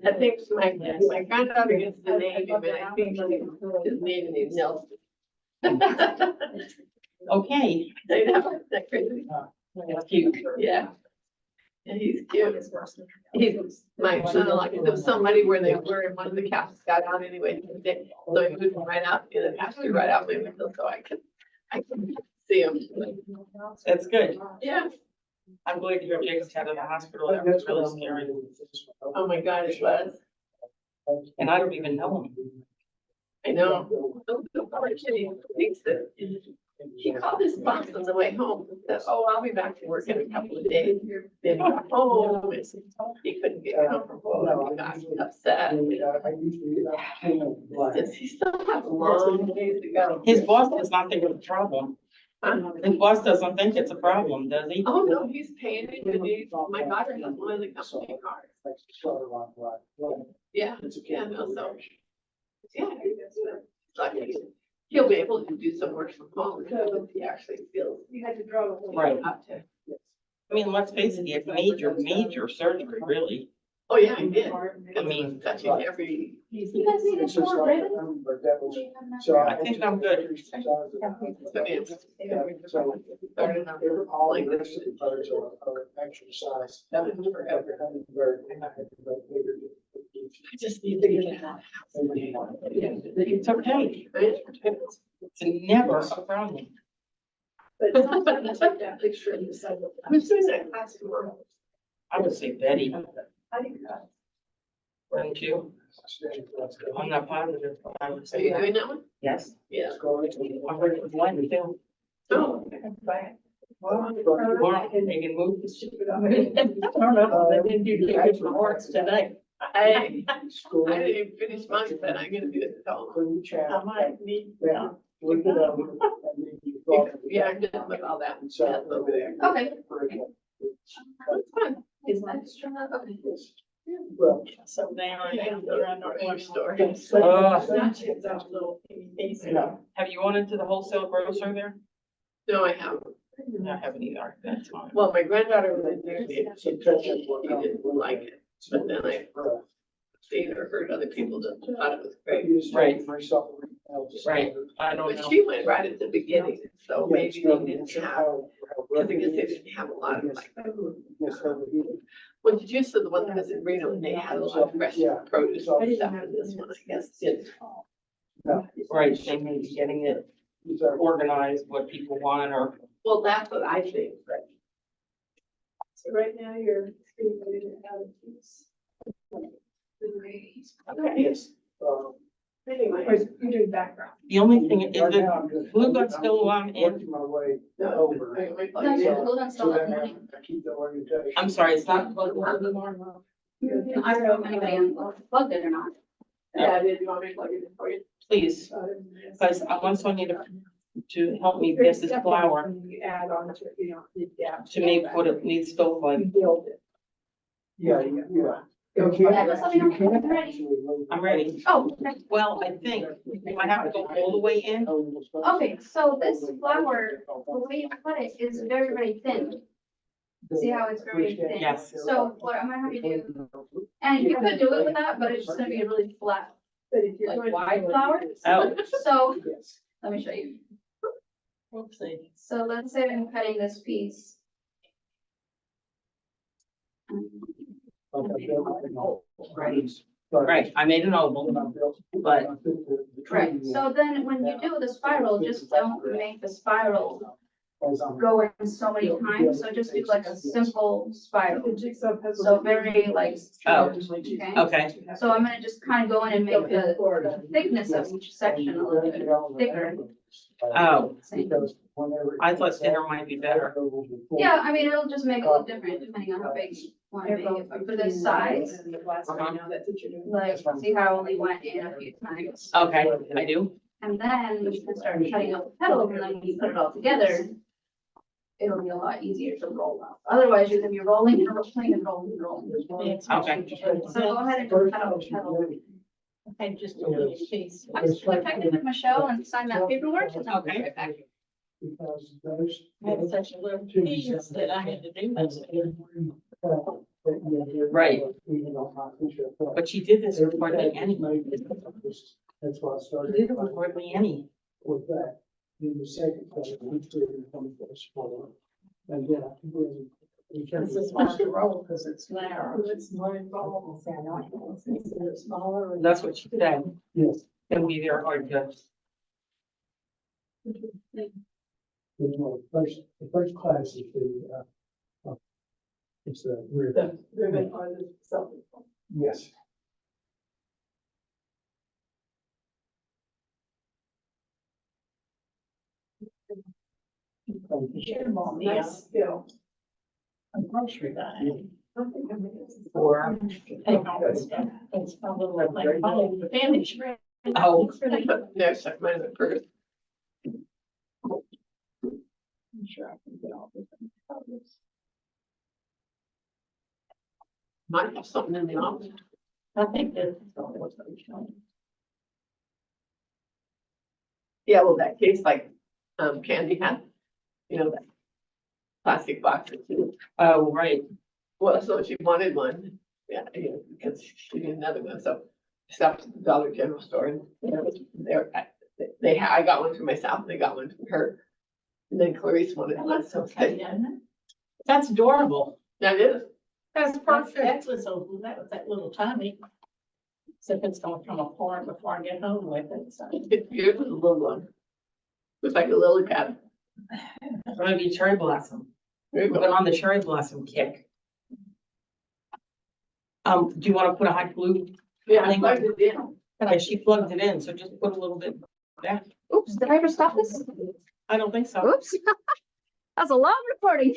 I think my granddaughter gets the Navy, but I think his maiden name is Nelson. okay. I know, that's crazy. That's cute. Yeah. And he's cute. He's my son-in-law, there was somebody where they were and one of the cats got out anyway. So he moved right out, in the pasture, right out my window, so I could see him. That's good. Yeah, I'm glad to hear Jacob's out of the hospital. That was really scary. oh my God, it was. And I don't even know him. I know. The poor kid, he thinks that he called his boss on the way home and said, oh, I'll be back to work in a couple of days. Then he got home and he couldn't get comfortable and he got upset. He still has a long ways to go. His boss does not think it's a problem. His boss doesn't think it's a problem, does he? Oh, no, he's paying it and my daughter has one of the company cars. Yeah, yeah, no, so. Yeah, it's lucky. He'll be able to do some work from home because he actually feels. You had to draw. Right. Up to. I mean, let's face it, he had major surgery, really. Oh, yeah, I did. I mean, Touching every. You guys need a short ribbon? I think I'm good. Like this. Exercise. I just need to get out. It's okay. It's never a problem. But sometimes I take that picture and decide. Who's doing that class tomorrow? I would say Betty, I think that. wouldn't you? I'm not positive, but I would Are say you that. doing that one? Yes. Yeah. I'm ready with one too. Oh. Well, they can move the shit. I don't know, they didn't do tickets for works today. I didn't even finish mine, but I'm gonna do it at home. I might need, Yeah, I'm good with all that. That's over there. Okay. That's fun. Is that extra? Okay. so now I have to run our one store. It's Ugh. not chips, it's little pieces. Have you gone into the wholesale grocer there? No, I haven't. I haven't either, that's fine. Well, my granddaughter was there, and she didn't like it, but then I seen or heard other people that thought it was great. Right. Right, I don't But know. she went right at the beginning, so maybe they didn't have, because I guess they didn't have a lot of like. Well, the juice of the one that was in Reno, and they had a lot of fresh produce and stuff, and this one, I guess, didn't. Right, they may be getting it organized, what people want, or, Well, that's what I think. So right now you're getting ready to have a piece. Okay, yes. Anyway, You're doing background. the only thing is that Blue Gun still on in, no, No, you're hold on, still in the morning. I'm sorry, it's not. I don't know if anybody unplugged it or not. yeah, did you want me to plug it in for you? Please, because I want Sonia to help me get this flour You add on to it, you don't need that. to make what it needs to look like. Build it. Yeah. Yeah, just let me know when you're ready. I'm ready. Oh, okay. Well, I think, do I have to go all the way in? Okay, so this flour, the way you cut it is very, very thin. See how it's very thin? Yes. So what I'm gonna have you do, and you could do it with that, but it's just gonna be a really flat, But if you're like going wide flour. Oh. So, let me show you. Whoopsie. So let's say I'm cutting this piece. Right, I made an oval, but, Right, so then when you do the spiral, just don't make the spiral go in so many times, so just do like a simple spiral. The jigsaw puzzle. So very like. Oh. Okay, okay, so I'm gonna just kind of go in and make the thickness of each section a little bit thicker. oh, I thought thinner might be better. Yeah, I mean, it'll just make it look different depending on how big you want to make it, but for this size, like, see how I only went in a few times. Okay, I do. And then you can start cutting out the petals, and then when you put it all together, it'll be a lot easier to roll out. Otherwise, you're gonna be rolling and rolling and rolling and rolling. Okay. So go ahead and just cut out the petal. And just a little piece. I'm just gonna check in with Michelle and sign that paperwork, and I'll be right back. I had such a little piece that I had to do this. Right. But she did this with hardly any. That's why I She started. did it with hardly any. With that, then the second question, which we come first for. And then I can bring This is why to roll, because it's narrow. It's more involved. It's smaller. That's what she said. Yes. And we there are just. The first class is it's the rear. The ribbon or the something. Yes. You should have bought me Nice skill. a grocery bag. For. Take all this stuff. It's probably like, oh, the family shred. Oh. It's really- No, check mine at first. I'm sure I can get all this. Might have something in the office. I think that's probably what's going to. Yeah, well, that case like, Candy had, that plastic box. Oh, right. Well, so she wanted one, yeah, because she needed another one, so I stopped at the Dollar General store and, I got one for myself and they got one for her. And then Clarice wanted one, so Okay, okay, yeah, isn't it? That's adorable. that is, That's That's, perfect. that was that little Tommy. So if it's gonna come apart before I get home with it, so. it's beautiful, the little one. Looks like a lily pad. It's gonna be cherry blossom. There you We're go. on the cherry blossom kick. Do you want to put a hot glue? Yeah, I plugged it in. Okay, she plugged it in, so just put a little bit back. Oops, did I ever stop this? I don't think so. Oops. That's a long recording.